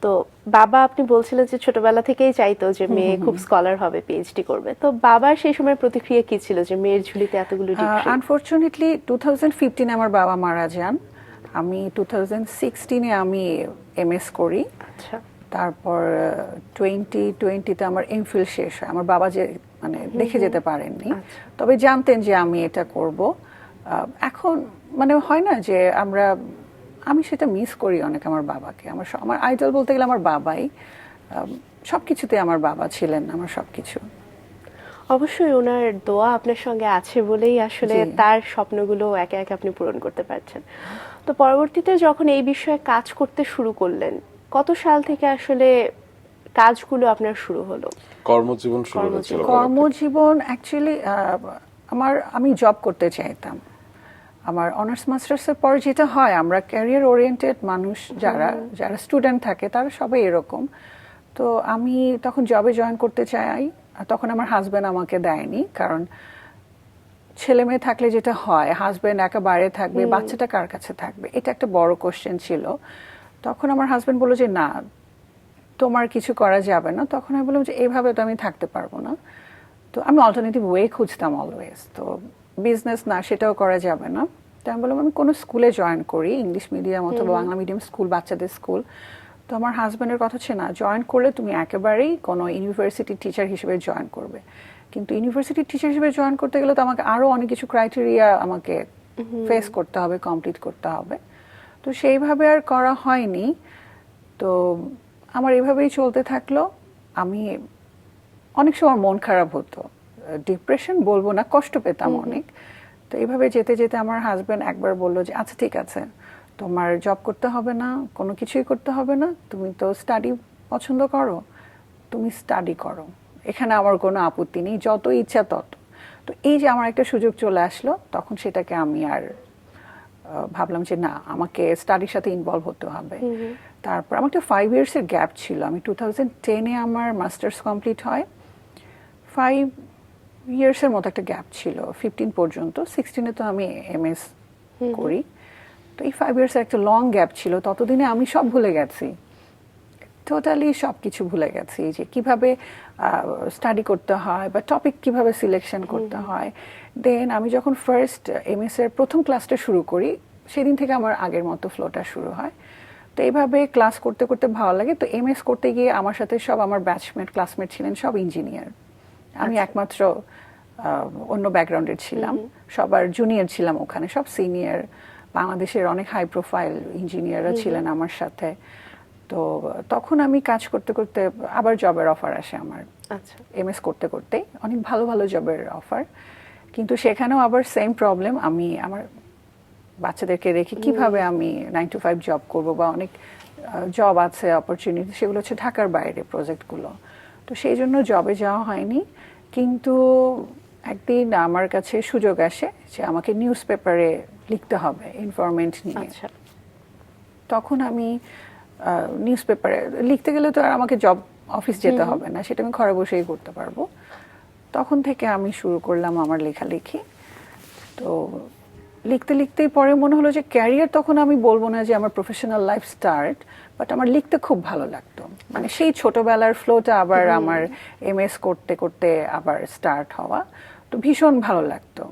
A: তো বাবা, আপনি বলছিলেন যে ছোটবেলা থেকেই চাইতো যে মেয়ে খুব স্কলার হবে, পিএইচডি করবে, তো বাবার সেই সময় প্রতিক্রিয়া কি ছিল যে মেয়ের ঝুলিতে এতগুলো ডিগ্রি?
C: আনফরচুনেটলি 2015 আমার বাবা মারা যান। আমি 2016 আমি এমএস করি।
A: আচ্ছা।
C: তারপর 2020-তে আমার এমফিল শেষ হয়। আমার বাবা যে মানে দেখে যেতে পারেননি, তবে জানতেন যে আমি এটা করব। এখন মানে হয় না যে আমি সেটা মিস করি অনেক আমার বাবাকে। আমার আইডল বলতে গেলে আমার বাবাই। সবকিছুতে আমার বাবা ছিলেন আমার সবকিছু।
A: অবশ্যই ওনার দোয়া আপনার সঙ্গে আছে বলেই আসলে তার স্বপ্নগুলো একে একে আপনি পূরণ করতে পারছেন। তো পরবর্তীতে যখন এই বিষয়ে কাজ করতে শুরু করলেন, কত সাল থেকে আসলে কাজগুলো আপনার শুরু হলো?
B: কর্মজীবন শুরু হয়েছিল?
C: কর্মজীবন অ্যাকচুয়ালি আমি জব করতে চাইতাম। আমার অনার্স মাস্টার্সের পর যেটা হয়, আমরা ক্যারিয়ার ওরিয়েন্টেড মানুষ, যারা স্টুডেন্ট থাকে তারা সবাই এরকম। তো আমি তখন জবে জয়েন করতে চাই। তখন আমার হাজব্যান্ড আমাকে দেয়নি, কারণ ছেলে মেয়ে থাকলে যেটা হয়, হাজব্যান্ড একা বাইরে থাকবে, বাচ্চাটা কার কাছে থাকবে, এটা একটা বড় কোশ্চেন ছিল। তখন আমার হাজব্যান্ড বলল যে না, তোমার কিছু করা যাবে না। তখন আমি বললাম যে এইভাবে তো আমি থাকতে পারবো না। তো আমি অল্টারনেটিভ ওয়ে খুঁজতাম অলওয়েজ। তো বিজনেস না, সেটাও করা যাবে না। তো আমি বললাম আমি কোনো স্কুলে জয়েন করি, ইংলিশ মিডিয়াম অথবা বাংলা মিডিয়াম স্কুল, বাচ্চাদের স্কুল। তো আমার হাজব্যান্ডের কথা ছিল না, জয়েন করলে তুমি একেবারেই কোনো ইউনিভার্সিটি টিচার হিসেবে জয়েন করবে। কিন্তু ইউনিভার্সিটি টিচার হিসেবে জয়েন করতে গেলে তো আমাকে আরো অনেক কিছু ক্রাইটেরিয়া আমাকে ফেস করতে হবে, কমপ্লিট করতে হবে। তো সেইভাবে আর করা হয়নি। তো আমার এভাবেই চলতে থাকলো। আমি অনেক সময় মন খারাপ হতো, ডিপ্রেশন বলবো না, কষ্ট পেতাম অনেক। তো এইভাবে যেতে যেতে আমার হাজব্যান্ড একবার বললো যে আচ্ছা ঠিক আছে, তোমার জব করতে হবে না, কোনো কিছুই করতে হবে না, তুমি তো স্টাডি পছন্দ করো, তুমি স্টাডি করো, এখানে আমার কোনো আপত্তি নেই, যত ইচ্ছা তত। তো এই যে আমার একটা সুযোগ চলে আসলো, তখন সেটাকে আমি আর ভাবলাম যে না, আমাকে স্টাডির সাথে ইনভলভ হতে হবে। তারপর আমার একটা 5 ইয়ার্সের গ্যাপ ছিল। আমি 2010-এ আমার মাস্টার্স কমপ্লিট হয়। 5 ইয়ার্সের মতো একটা গ্যাপ ছিল, 15 পর্যন্ত। 16-এ তো আমি এমএস করি। তো এই 5 ইয়ার্সের একটা লং গ্যাপ ছিল। ততদিনে আমি সব ভুলে গেছি, টোটালি সব কিছু ভুলে গেছি, যে কিভাবে স্টাডি করতে হয় বা টপিক কিভাবে সিলেকশন করতে হয়। দেন আমি যখন ফার্স্ট এমএস এর প্রথম ক্লাসটা শুরু করি, সেদিন থেকে আমার আগের মতো ফ্লোটা শুরু হয়। তো এইভাবে ক্লাস করতে করতে ভালো লাগে। তো এমএস করতে গিয়ে আমার সাথে সব আমার ব্যাচমেট, ক্লাসমেট ছিলেন সব ইঞ্জিনিয়ার। আমি একমাত্র অন্য ব্যাকগ্রাউন্ডের ছিলাম। সবার জুনিয়র ছিলাম ওখানে, সব সিনিয়র, বাংলাদেশের অনেক হাই প্রোফাইল ইঞ্জিনিয়াররা ছিলেন আমার সাথে। তো তখন আমি কাজ করতে করতে আবার জবের অফার আসে আমার।
A: আচ্ছা।
C: এমএস করতে করতে অনেক ভালো ভালো জবের অফার, কিন্তু সেখানেও আবার সেম প্রবলেম। আমি আমার বাচ্চাদেরকে রেখে কিভাবে আমি 9 to 5 জব করব, বা অনেক জব আছে অপরচুনিটি, সেগুলো হচ্ছে ঢাকার বাইরে প্রজেক্টগুলো। তো সেই জন্য জবে যাওয়া হয়নি। কিন্তু একদিন আমার কাছে সুযোগ আসে যে আমাকে নিউজ পেপারে লিখতে হবে ইনফরমেন্ট নিয়ে। তখন আমি নিউজ পেপারে লিখতে গেলে তো আর আমাকে জব অফিস যেতে হবে না, সেটা আমি ঘরে বসেই করতে পারবো। তখন থেকে আমি শুরু করলাম আমার লেখালেখি। তো লিখতে লিখতেই পরে মনে হলো যে ক্যারিয়ার, তখন আমি বলবো না যে আমার প্রফেশনাল লাইফ স্টার্ট, বাট আমার লিখতে খুব ভালো লাগতো। মানে সেই ছোটবেলার ফ্লোটা আবার আমার এমএস করতে করতে আবার স্টার্ট হওয়া, তো ভীষণ ভালো লাগতো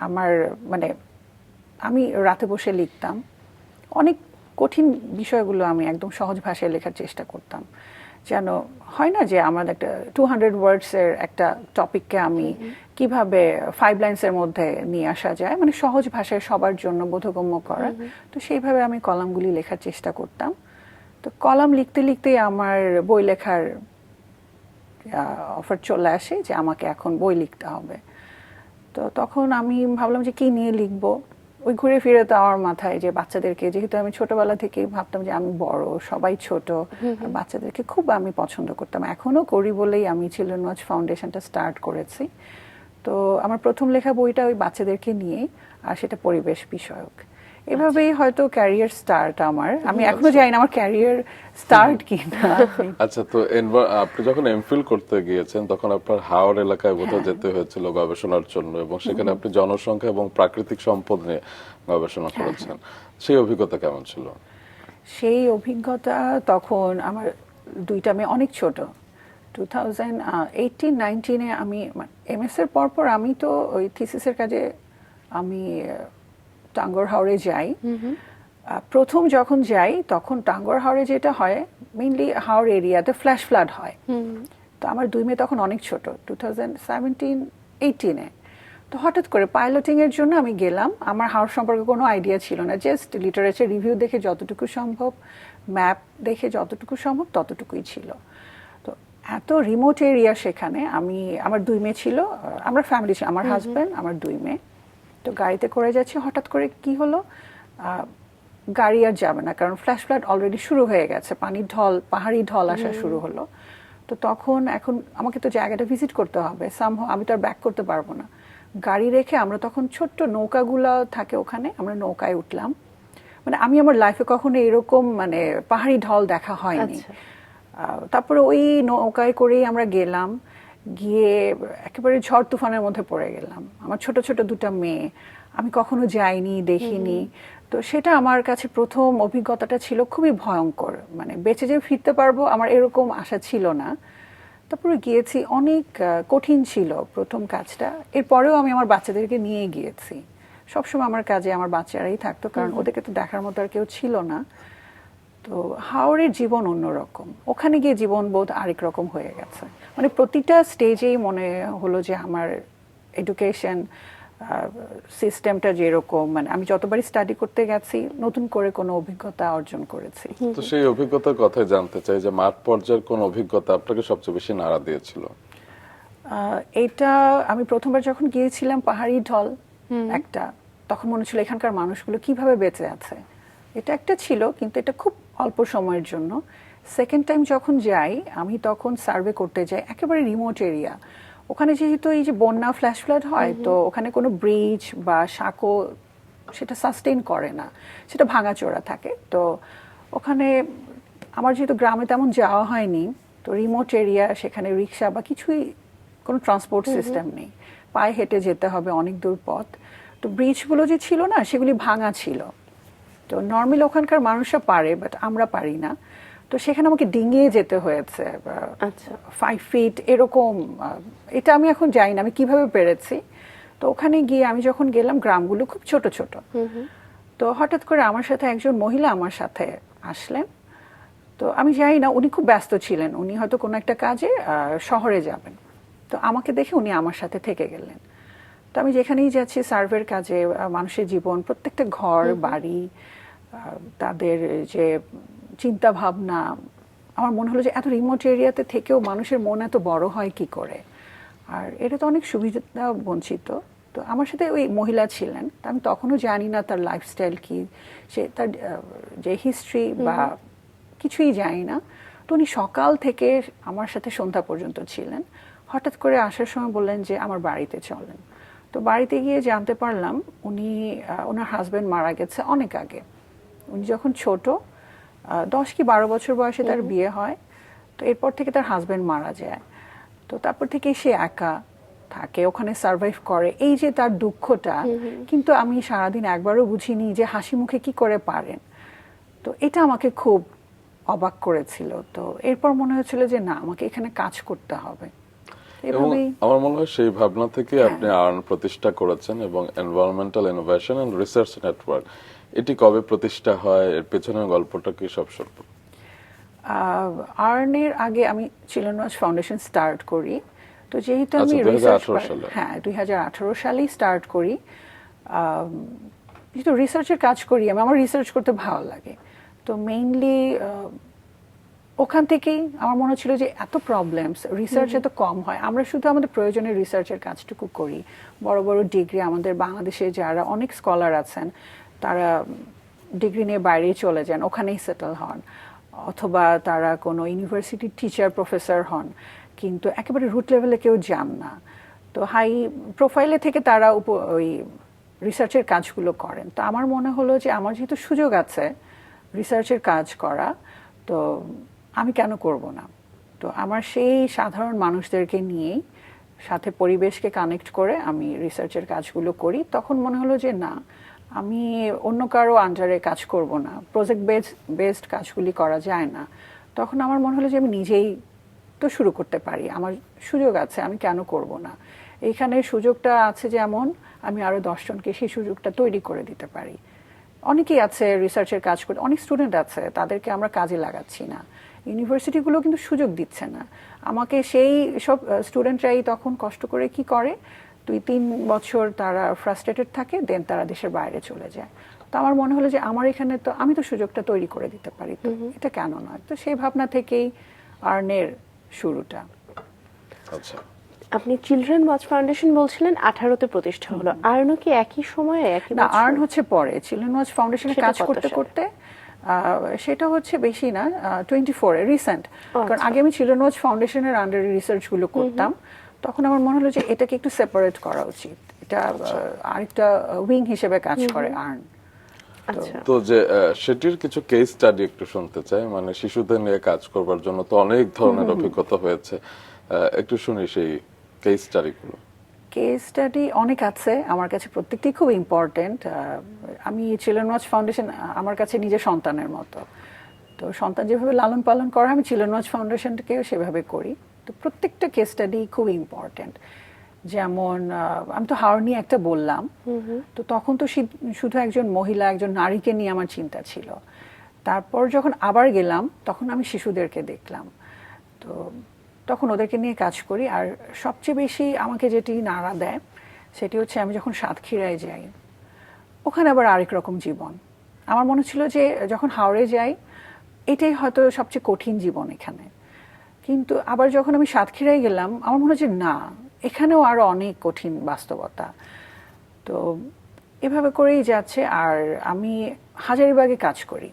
C: আমার। মানে আমি রাতে বসে লিখতাম, অনেক কঠিন বিষয়গুলো আমি একদম সহজ ভাষায় লেখার চেষ্টা করতাম। যেন হয় না যে আমার একটা 200 ওয়ার্ডসের একটা টপিককে আমি কিভাবে 5 লাইন্সের মধ্যে নিয়ে আসা যায়, মানে সহজ ভাষায় সবার জন্য বোধগম্য করা। তো সেইভাবে আমি কলামগুলি লেখার চেষ্টা করতাম। তো কলাম লিখতে লিখতেই আমার বই লেখার অফার চলে আসে যে আমাকে এখন বই লিখতে হবে। তো তখন আমি ভাবলাম যে কি নিয়ে লিখবো। ওই ঘুরে ফিরে তো আমার মাথায় যে বাচ্চাদেরকে, যেহেতু আমি ছোটবেলা থেকেই ভাবতাম যে আমি বড়, সবাই ছোট, আর বাচ্চাদেরকে খুব আমি পছন্দ করতাম, এখনো করি বলেই আমি চিলড্রেন ওয়াচ ফাউন্ডেশনটা স্টার্ট করেছি। তো আমার প্রথম লেখা বইটা ওই বাচ্চাদেরকে নিয়ে, আর সেটা পরিবেশ বিষয়ক। এভাবেই হয়তো ক্যারিয়ার স্টার্ট আমার। আমি এখনো জানি না আমার ক্যারিয়ার স্টার্ট কিনা।
B: আচ্ছা, তো আপনি যখন এমফিল করতে গিয়েছেন তখন আপনার হাওড় এলাকায় বোধহয় যেতে হয়েছিল গবেষণার জন্য, এবং সেখানে আপনি জনসংখ্যা এবং প্রাকৃতিক সম্পদ নিয়ে গবেষণা করেছেন। সেই অভিজ্ঞতা কেমন ছিল?
C: সেই অভিজ্ঞতা তখন আমার দুইটা মেয়ে অনেক ছোট। 2018-19 আমি এমএস এর পর আমি তো ওই থিসিসের কাজে আমি টাঙ্গর হাওড়ে যাই। প্রথম যখন যাই তখন টাঙ্গর হাওড়ে যেটা হয় মেইনলি হাওড় এরিয়াতে ফ্ল্যাশ ফ্লাড হয়। তো আমার দুই মেয়ে তখন অনেক ছোট, 2017-18 তো হঠাৎ করে পাইলটিং এর জন্য আমি গেলাম। আমার হাওড় সম্পর্কে কোনো আইডিয়া ছিল না, জাস্ট লিটারেচার রিভিউ দেখে যতটুকু সম্ভব, ম্যাপ দেখে যতটুকু সম্ভব ততটুকুই ছিল। তো এত রিমোট এরিয়া সেখানে আমার দুই মেয়ে ছিল, আমরা ফ্যামিলি ছিল, আমার হাজব্যান্ড, আমার দুই মেয়ে। তো গাড়িতে করে যাচ্ছি, হঠাৎ করে কি হলো, গাড়ি আর যাবে না, কারণ ফ্ল্যাশ ফ্লাড অলরেডি শুরু হয়ে গেছে, পানির ঢল, পাহাড়ি ঢল আসা শুরু হলো। তো তখন এখন আমাকে তো জায়গাটা ভিজিট করতে হবে, আমি তো আর ব্যাক করতে পারবো না। গাড়ি রেখে আমরা তখন ছোট্ট নৌকাগুলো থাকে ওখানে, আমরা নৌকায় উঠলাম। মানে আমি আমার লাইফে কখনো এরকম মানে পাহাড়ি ঢল দেখা হয়নি। তারপরে ওই নৌকায় করেই আমরা গেলাম, গিয়ে একেবারে ঝড় তুফানের মধ্যে পড়ে গেলাম। আমার ছোট ছোট দুটা মেয়ে, আমি কখনো যাইনি, দেখিনি। তো সেটা আমার কাছে প্রথম অভিজ্ঞতাটা ছিল খুবই ভয়ঙ্কর, মানে বেঁচে যে ফিরতে পারবো আমার এরকম আশা ছিল না। তারপরে গিয়েছি, অনেক কঠিন ছিল প্রথম কাজটা। এরপরেও আমি আমার বাচ্চাদেরকে নিয়ে গিয়েছি, সবসময় আমার কাজে আমার বাচ্চারাই থাকতো, কারণ ওদেরকে তো দেখার মতো আর কেউ ছিল না। তো হাওড়ের জীবন অন্যরকম, ওখানে গিয়ে জীবন বোধ আরেক রকম হয়ে গেছে। মানে প্রতিটা স্টেজেই মনে হলো যে আমার এডুকেশন সিস্টেমটা যেরকম, মানে আমি যতবারই স্টাডি করতে গেছি নতুন করে কোনো অভিজ্ঞতা অর্জন করেছি।
B: তো সেই অভিজ্ঞতার কথাই জানতে চাই যে মাঠ পর্যায়ের কোন অভিজ্ঞতা আপনাকে সবচেয়ে বেশি নাড়া দিয়েছিল?
C: এটা আমি প্রথমবার যখন গিয়েছিলাম পাহাড়ি ঢল একটা, তখন মনে ছিল এখানকার মানুষগুলো কিভাবে বেঁচে আছে। এটা একটা ছিল, কিন্তু এটা খুব অল্প সময়ের জন্য। সেকেন্ড টাইম যখন যাই আমি তখন সার্ভে করতে যাই একেবারে রিমোট এরিয়া। ওখানে যেহেতু এই যে বন্যা ফ্ল্যাশ ফ্লাড হয়, তো ওখানে কোনো ব্রিজ বা সাঁকো সেটা সাস্টেইন করে না, সেটা ভাঙাচোরা থাকে। তো ওখানে আমার যেহেতু গ্রামে তেমন যাওয়া হয়নি, তো রিমোট এরিয়া, সেখানে রিক্সা বা কিছুই, কোনো ট্রান্সপোর্ট সিস্টেম নেই, পায়ে হেঁটে যেতে হবে অনেক দূর পথ। তো ব্রিজগুলো যে ছিল না সেগুলি ভাঙা ছিল। তো নর্মালি ওখানকার মানুষরা পারে, বাট আমরা পারি না। তো সেখানে আমাকে ডিঙিয়ে যেতে হয়েছে 5 ফিট এরকম। এটা আমি এখন জানি না আমি কিভাবে পেরেছি। তো ওখানে গিয়ে আমি যখন গেলাম, গ্রামগুলো খুব ছোট ছোট। তো হঠাৎ করে আমার সাথে একজন মহিলা আমার সাথে আসলেন। তো আমি জানি না, উনি খুব ব্যস্ত ছিলেন, উনি হয়তো কোনো একটা কাজে শহরে যাবেন। তো আমাকে দেখে উনি আমার সাথে থেকে গেলেন। তো আমি যেখানেই যাচ্ছি সার্ভের কাজে, মানুষের জীবন, প্রত্যেকটা ঘর বাড়ি, তাদের যে চিন্তা ভাবনা, আমার মনে হলো যে এত রিমোট এরিয়াতে থেকেও মানুষের মন এত বড় হয় কি করে, আর এটা তো অনেক সুবিধা বঞ্চিত। তো আমার সাথে ওই মহিলা ছিলেন, আমি তখনও জানি না তার লাইফস্টাইল কি, সে তার যে হিস্ট্রি বা কিছুই জানি না। তো উনি সকাল থেকে আমার সাথে সন্ধ্যা পর্যন্ত ছিলেন। হঠাৎ করে আসার সময় বললেন যে আমার বাড়িতে চলেন। তো বাড়িতে গিয়ে জানতে পারলাম ওনার হাজব্যান্ড মারা গেছে অনেক আগে। উনি যখন ছোট, 10 কি 12 বছর বয়সে তার বিয়ে হয়। তো এরপর থেকে তার হাজব্যান্ড মারা যায়। তো তারপর থেকে সে একা থাকে, ওখানে সার্ভাইভ করে, এই যে তার দুঃখটা। কিন্তু আমি সারাদিন একবারও বুঝিনি যে হাসি মুখে কি করে পারেন। তো এটা আমাকে খুব অবাক করেছিল। তো এরপর মনে হয়েছিল যে না, আমাকে এখানে কাজ করতে হবে।
B: এবং আমার মনে হয় সেই ভাবনা থেকে আপনি আর্ন প্রতিষ্ঠা করেছেন, এবং environmental innovation and research network, এটি কবে প্রতিষ্ঠা হয়, এর পেছনের গল্পটা কি সব স্বল্প?
C: আর্নের আগে আমি চিলড্রেন ফাউন্ডেশন স্টার্ট করি। তো যেহেতু আমি 2018 সালেই স্টার্ট করি, যেহেতু রিসার্চের কাজ করি আমি, আমার রিসার্চ করতে ভালো লাগে। তো মেইনলি ওখান থেকেই আমার মনে ছিল যে এত প্রবলেমস, রিসার্চ এত কম হয়, আমরা শুধু আমাদের প্রয়োজনীয় রিসার্চের কাজটুকু করি। বড় বড় ডিগ্রি, আমাদের বাংলাদেশে যারা অনেক স্কলার আছেন তারা ডিগ্রি নিয়ে বাইরে চলে যান, ওখানেই সেটেল হন, অথবা তারা কোনো ইউনিভার্সিটির টিচার প্রফেসর হন, কিন্তু একেবারে রুট লেভেলে কেউ যান না। তো হাই প্রোফাইলে থেকে তারা ওই রিসার্চের কাজগুলো করেন। তো আমার মনে হলো যে আমার যেহেতু সুযোগ আছে রিসার্চের কাজ করা, তো আমি কেন করব না। তো আমার সেই সাধারণ মানুষদেরকে নিয়েই সাথে পরিবেশকে কানেক্ট করে আমি রিসার্চের কাজগুলো করি। তখন মনে হলো যে না, আমি অন্য কারো আন্ডারে কাজ করব না, প্রজেক্ট বেসড কাজগুলি করা যায় না। তখন আমার মনে হলো যে আমি নিজেই তো শুরু করতে পারি, আমার সুযোগ আছে, আমি কেন করব না। এইখানে সুযোগটা আছে যেমন আমি আরো 10 জনকে সেই সুযোগটা তৈরি করে দিতে পারি। অনেকেই আছে রিসার্চের কাজ করে, অনেক স্টুডেন্ট আছে, তাদেরকে আমরা কাজে লাগাচ্ছি না। ইউনিভার্সিটিগুলো কিন্তু সুযোগ দিচ্ছে না আমাকে। সেই সব স্টুডেন্টরাই তখন কষ্ট করে কি করে, 2-3 বছর তারা ফ্রাস্ট্রেটেড থাকে, দেন তারা দেশের বাইরে চলে যায়। তো আমার মনে হলো যে আমার এখানে তো আমি তো সুযোগটা তৈরি করে দিতে পারি, তো এটা কেন নয়। তো সেই ভাবনা থেকেই আর্নের শুরুটা।
B: আচ্ছা,
A: আপনি চিলড্রেন ওয়াচ ফাউন্ডেশন বলছিলেন 18তে প্রতিষ্ঠা হলো, আর্নও কি একই সময়ে একই
C: না,
A: বছর?
C: আর্ন হচ্ছে পরে। চিলড্রেন ওয়াচ ফাউন্ডেশনে
A: সেটা
C: কাজ
A: কত
C: করতে
A: সালে?
C: করতে সেটা হচ্ছে বেশি না, 24-এ রিসেন্ট। কারণ আগে আমি চিলড্রেন ওয়াচ ফাউন্ডেশনের আন্ডারে রিসার্চগুলো করতাম, তখন আমার মনে হলো যে এটাকে একটু সেপারেট করা উচিত, এটা আরেকটা উইং হিসেবে কাজ করে আর্ন।
A: আচ্ছা,
B: তো যে সেটির কিছু কেস স্টাডি একটু শুনতে চাই, মানে শিশুদের নিয়ে কাজ করবার জন্য তো অনেক ধরনের অভিজ্ঞতা হয়েছে, একটু শুনি সেই কেস স্টাডিগুলো।
C: কেস স্টাডি অনেক আছে আমার কাছে, প্রত্যেকটি খুব ইম্পর্টেন্ট। আমি চিলড্রেন ওয়াচ ফাউন্ডেশন আমার কাছে নিজের সন্তানের মতো। তো সন্তান যেভাবে লালন পালন করা, আমি চিলড্রেন ওয়াচ ফাউন্ডেশনকেও সেভাবে করি। তো প্রত্যেকটা কেস স্টাডি খুব ইম্পর্টেন্ট। যেমন আমি তো হাওড় নিয়ে একটা বললাম, তো তখন তো শুধু একজন মহিলা, একজন নারীকে নিয়ে আমার চিন্তা ছিল। তারপর যখন আবার গেলাম তখন আমি শিশুদেরকে দেখলাম, তো তখন ওদেরকে নিয়ে কাজ করি। আর সবচেয়ে বেশি আমাকে যেটি নাড়া দেয় সেটি হচ্ছে আমি যখন সাতক্ষীরায় যাই, ওখানে আবার আরেক রকম জীবন। আমার মনে ছিল যে যখন হাওড়ে যাই এটাই হয়তো সবচেয়ে কঠিন জীবন এখানে, কিন্তু আবার যখন আমি সাতক্ষীরায় গেলাম আমার মনে হচ্ছে না, এখানেও আরো অনেক কঠিন বাস্তবতা। তো এভাবে করেই যাচ্ছে। আর আমি হাজারীবাগে কাজ করি।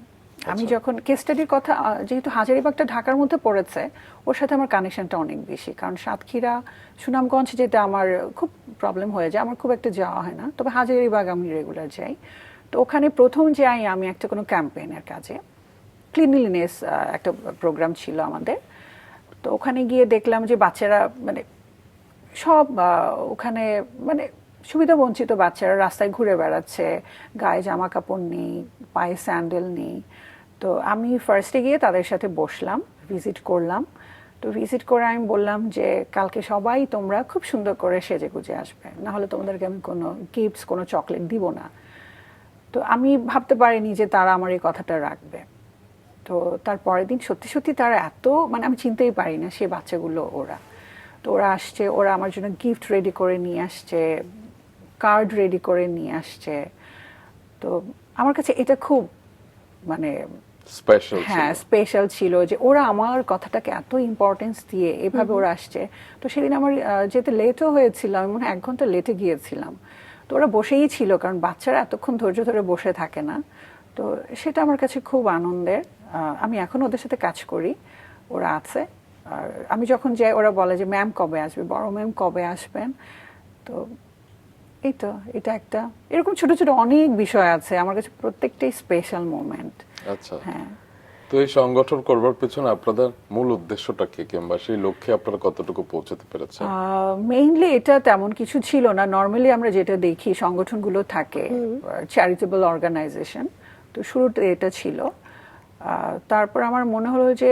C: আমি যখন কেস স্টাডির কথা, যেহেতু হাজারীবাগটা ঢাকার মধ্যে পড়েছে, ওর সাথে আমার কানেকশনটা অনেক বেশি। কারণ সাতক্ষীরা, সুনামগঞ্জ যেটা আমার খুব প্রবলেম হয়ে যায়, আমার খুব একটা যাওয়া হয় না, তবে হাজারীবাগ আমি রেগুলার যাই। তো ওখানে প্রথম যাই আমি একটা কোনো ক্যাম্পেইনের কাজে, ক্লিনলিনেস একটা প্রোগ্রাম ছিল আমাদের। তো ওখানে গিয়ে দেখলাম যে বাচ্চারা মানে সব ওখানে মানে সুবিধা বঞ্চিত বাচ্চারা রাস্তায় ঘুরে বেড়াচ্ছে, গায়ে জামা কাপড় নেই, পায়ে স্যান্ডেল নেই। তো আমি ফার্স্টে গিয়ে তাদের সাথে বসলাম, ভিজিট করলাম। তো ভিজিট করে আমি বললাম যে কালকে সবাই তোমরা খুব সুন্দর করে সেজে গুজে আসবে, না হলে তোমাদেরকে আমি কোনো গিফটস, কোনো চকলেট দিব না। তো আমি ভাবতে পারিনি যে তারা আমার এই কথাটা রাখবে। তো তার পরের দিন সত্যি সত্যি তারা এত, মানে আমি চিনতেই পারি না সে বাচ্চাগুলো ওরা। তো ওরা আসছে, ওরা আমার জন্য গিফট রেডি করে নিয়ে আসছে, কার্ড রেডি করে নিয়ে আসছে। তো আমার কাছে এটা খুব মানে
B: স্পেশাল,
C: হ্যাঁ স্পেশাল ছিল যে ওরা আমার কথাটাকে এত ইম্পর্টেন্স দিয়ে এভাবে ওরা আসছে। তো সেদিন আমার যেতে লেটও হয়েছিল, আমি মনে হয় 1 ঘন্টা লেটে গিয়েছিলাম। তো ওরা বসেই ছিল, কারণ বাচ্চারা এতক্ষণ ধৈর্য ধরে বসে থাকে না। তো সেটা আমার কাছে খুব আনন্দের। আমি এখন ওদের সাথে কাজ করি, ওরা আছে। আর আমি যখন যাই ওরা বলে যে ম্যাম কবে আসবে, বড় ম্যাম কবে আসবেন। তো এই তো, এটা একটা এরকম ছোট ছোট অনেক বিষয় আছে আমার কাছে, প্রত্যেকটাই স্পেশাল মোমেন্ট।
B: আচ্ছা,
C: হ্যাঁ।
B: তো এই সংগঠন করবার পেছনে আপনাদের মূল উদ্দেশ্যটা কি, কিংবা সেই লক্ষ্যে আপনারা কতটুকু পৌঁছাতে পেরেছেন?
C: মেইনলি এটা তেমন কিছু ছিল না। নর্মালি আমরা যেটা দেখি সংগঠনগুলো থাকে চ্যারিটেবল অর্গানাইজেশন, তো শুরুতে এটা ছিল। তারপর আমার মনে হলো যে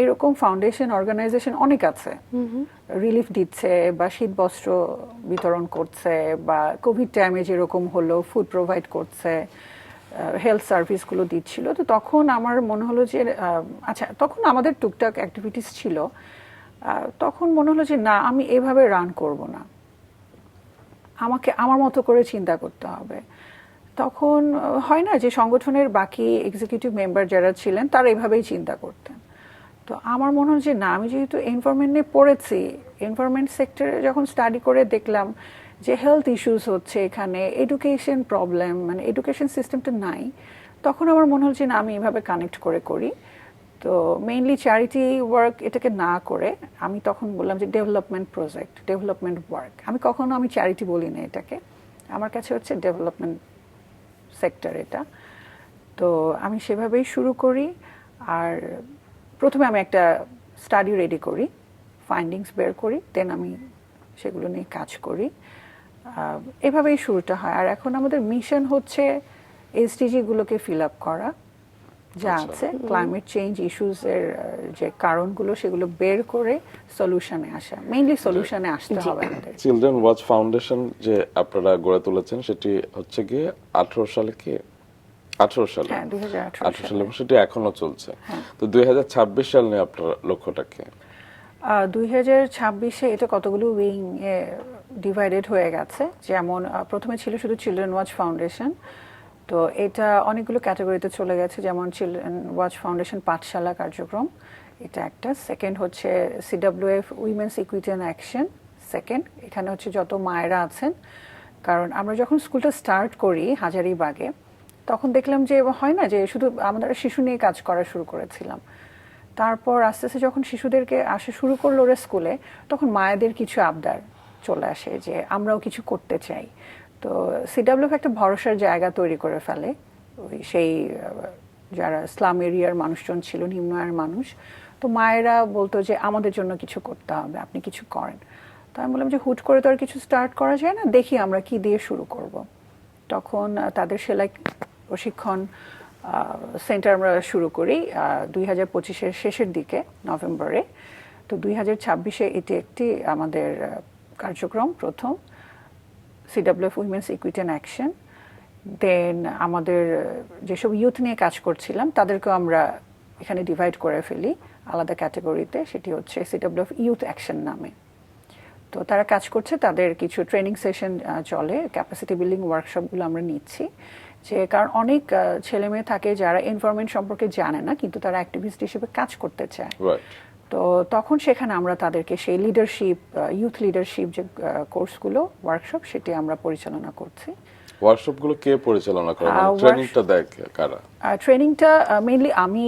C: এরকম ফাউন্ডেশন অর্গানাইজেশন অনেক আছে, রিলিফ দিচ্ছে বা শীত বস্ত্র বিতরণ করছে, বা কোভিড টাইমে যেরকম হলো ফুড প্রোভাইড করছে, হেলথ সার্ভিসগুলো দিচ্ছিল। তো তখন আমার মনে হলো যে আচ্ছা, তখন আমাদের টুকটাক অ্যাক্টিভিটিস ছিল। তখন মনে হলো যে না, আমি এভাবে রান করব না, আমাকে আমার মতো করে চিন্তা করতে হবে। তখন হয় না যে সংগঠনের বাকি এক্সিকিউটিভ মেম্বার যারা ছিলেন তারা এভাবেই চিন্তা করতেন। তো আমার মনে হয় যে না, আমি যেহেতু এনভায়রনমেন্ট নিয়ে পড়েছি, এনভায়রনমেন্ট সেক্টরে যখন স্টাডি করে দেখলাম যে হেলথ ইস্যুস হচ্ছে এখানে, এডুকেশন প্রবলেম, মানে এডুকেশন সিস্টেমটা নাই, তখন আমার মনে হচ্ছে না, আমি এভাবে কানেক্ট করে করি। তো মেইনলি চ্যারিটি ওয়ার্ক এটাকে না করে আমি তখন বললাম যে ডেভেলপমেন্ট প্রজেক্ট, ডেভেলপমেন্ট ওয়ার্ক। আমি কখনো চ্যারিটি বলি না এটাকে, আমার কাছে হচ্ছে ডেভেলপমেন্ট সেক্টর এটা। তো আমি সেভাবেই শুরু করি। আর প্রথমে আমি একটা স্টাডি রেডি করি, ফাইন্ডিংস বের করি, দেন আমি সেগুলো নিয়ে কাজ করি। এভাবেই শুরুটা হয়। আর এখন আমাদের মিশন হচ্ছে এসডিজি গুলোকে ফিল আপ করা, যা আছে ক্লাইমেট চেঞ্জ ইস্যুস এর যে কারণগুলো সেগুলো বের করে সলিউশনে আসা, মেইনলি সলিউশনে আসতে হবে আমাদের।
B: চিলড্রেন ওয়াচ ফাউন্ডেশন যে আপনারা গড়ে তুলেছেন সেটি হচ্ছে গিয়ে 18 সালে কি 18 সালে,
C: হ্যাঁ 2018
B: সালে, এবং সেটি এখনো চলছে। তো 2026 সাল নিয়ে আপনার লক্ষ্যটা কি?
C: 2026-এ এটা কতগুলো উইং এ ডিভাইডেড হয়ে গেছে। যেমন প্রথমে ছিল শুধু চিলড্রেন ওয়াচ ফাউন্ডেশন, তো এটা অনেকগুলো ক্যাটাগরিতে চলে গেছে, যেমন চিলড্রেন ওয়াচ ফাউন্ডেশন পাঠশালা কার্যক্রম, এটা একটা। সেকেন্ড হচ্ছে CWF women's equity and action, second. এখানে হচ্ছে যত মায়েরা আছেন, কারণ আমরা যখন স্কুলটা স্টার্ট করি হাজারীবাগে, তখন দেখলাম যে হয় না যে শুধু আমরা শিশু নিয়ে কাজ করা শুরু করেছিলাম। তারপর আস্তে আস্তে যখন শিশুদেরকে আসা শুরু করলো ওরা স্কুলে, তখন মায়েদের কিছু আবদার চলে আসে যে আমরাও কিছু করতে চাই। তো সিডব্লিউএফ একটা ভরসার জায়গা তৈরি করে ফেলে। ওই সেই যারা স্লাম এরিয়ার মানুষজন ছিল, নিম্ন আয়ের মানুষ, তো মায়েরা বলতো যে আমাদের জন্য কিছু করতে হবে, আপনি কিছু করেন। তো আমি বললাম যে হুট করে তো আর কিছু স্টার্ট করা যায় না, দেখি আমরা কি দিয়ে শুরু করব। তখন তাদের সেলাই প্রশিক্ষণ সেন্টার আমরা শুরু করি 2025-এর শেষের দিকে, নভেম্বরে। তো 2026-এ এটি একটি আমাদের কার্যক্রম, প্রথম সিডব্লিউএফ উইমেন্স ইকুইটি অ্যান্ড অ্যাকশন। দেন আমাদের যেসব ইউথ নিয়ে কাজ করছিলাম তাদেরকেও আমরা এখানে ডিভাইড করে ফেলি আলাদা ক্যাটাগরিতে, সেটি হচ্ছে সিডব্লিউএফ ইউথ অ্যাকশন নামে। তো তারা কাজ করছে, তাদের কিছু ট্রেনিং সেশন চলে, ক্যাপাসিটি বিল্ডিং ওয়ার্কশপগুলো আমরা নিচ্ছি। যে কারণ অনেক ছেলে মেয়ে থাকে যারা এনভায়রনমেন্ট সম্পর্কে জানে না, কিন্তু তারা অ্যাক্টিভিস্ট হিসেবে কাজ করতে চায়। তো তখন সেখানে আমরা তাদেরকে সেই লিডারশিপ, ইউথ লিডারশিপ যে কোর্সগুলো, ওয়ার্কশপ, সেটি আমরা পরিচালনা করছি।
B: ওয়ার্কশপগুলো কে পরিচালনা করে, ট্রেনিংটা দেয় কারা?
C: ট্রেনিংটা মেইনলি আমি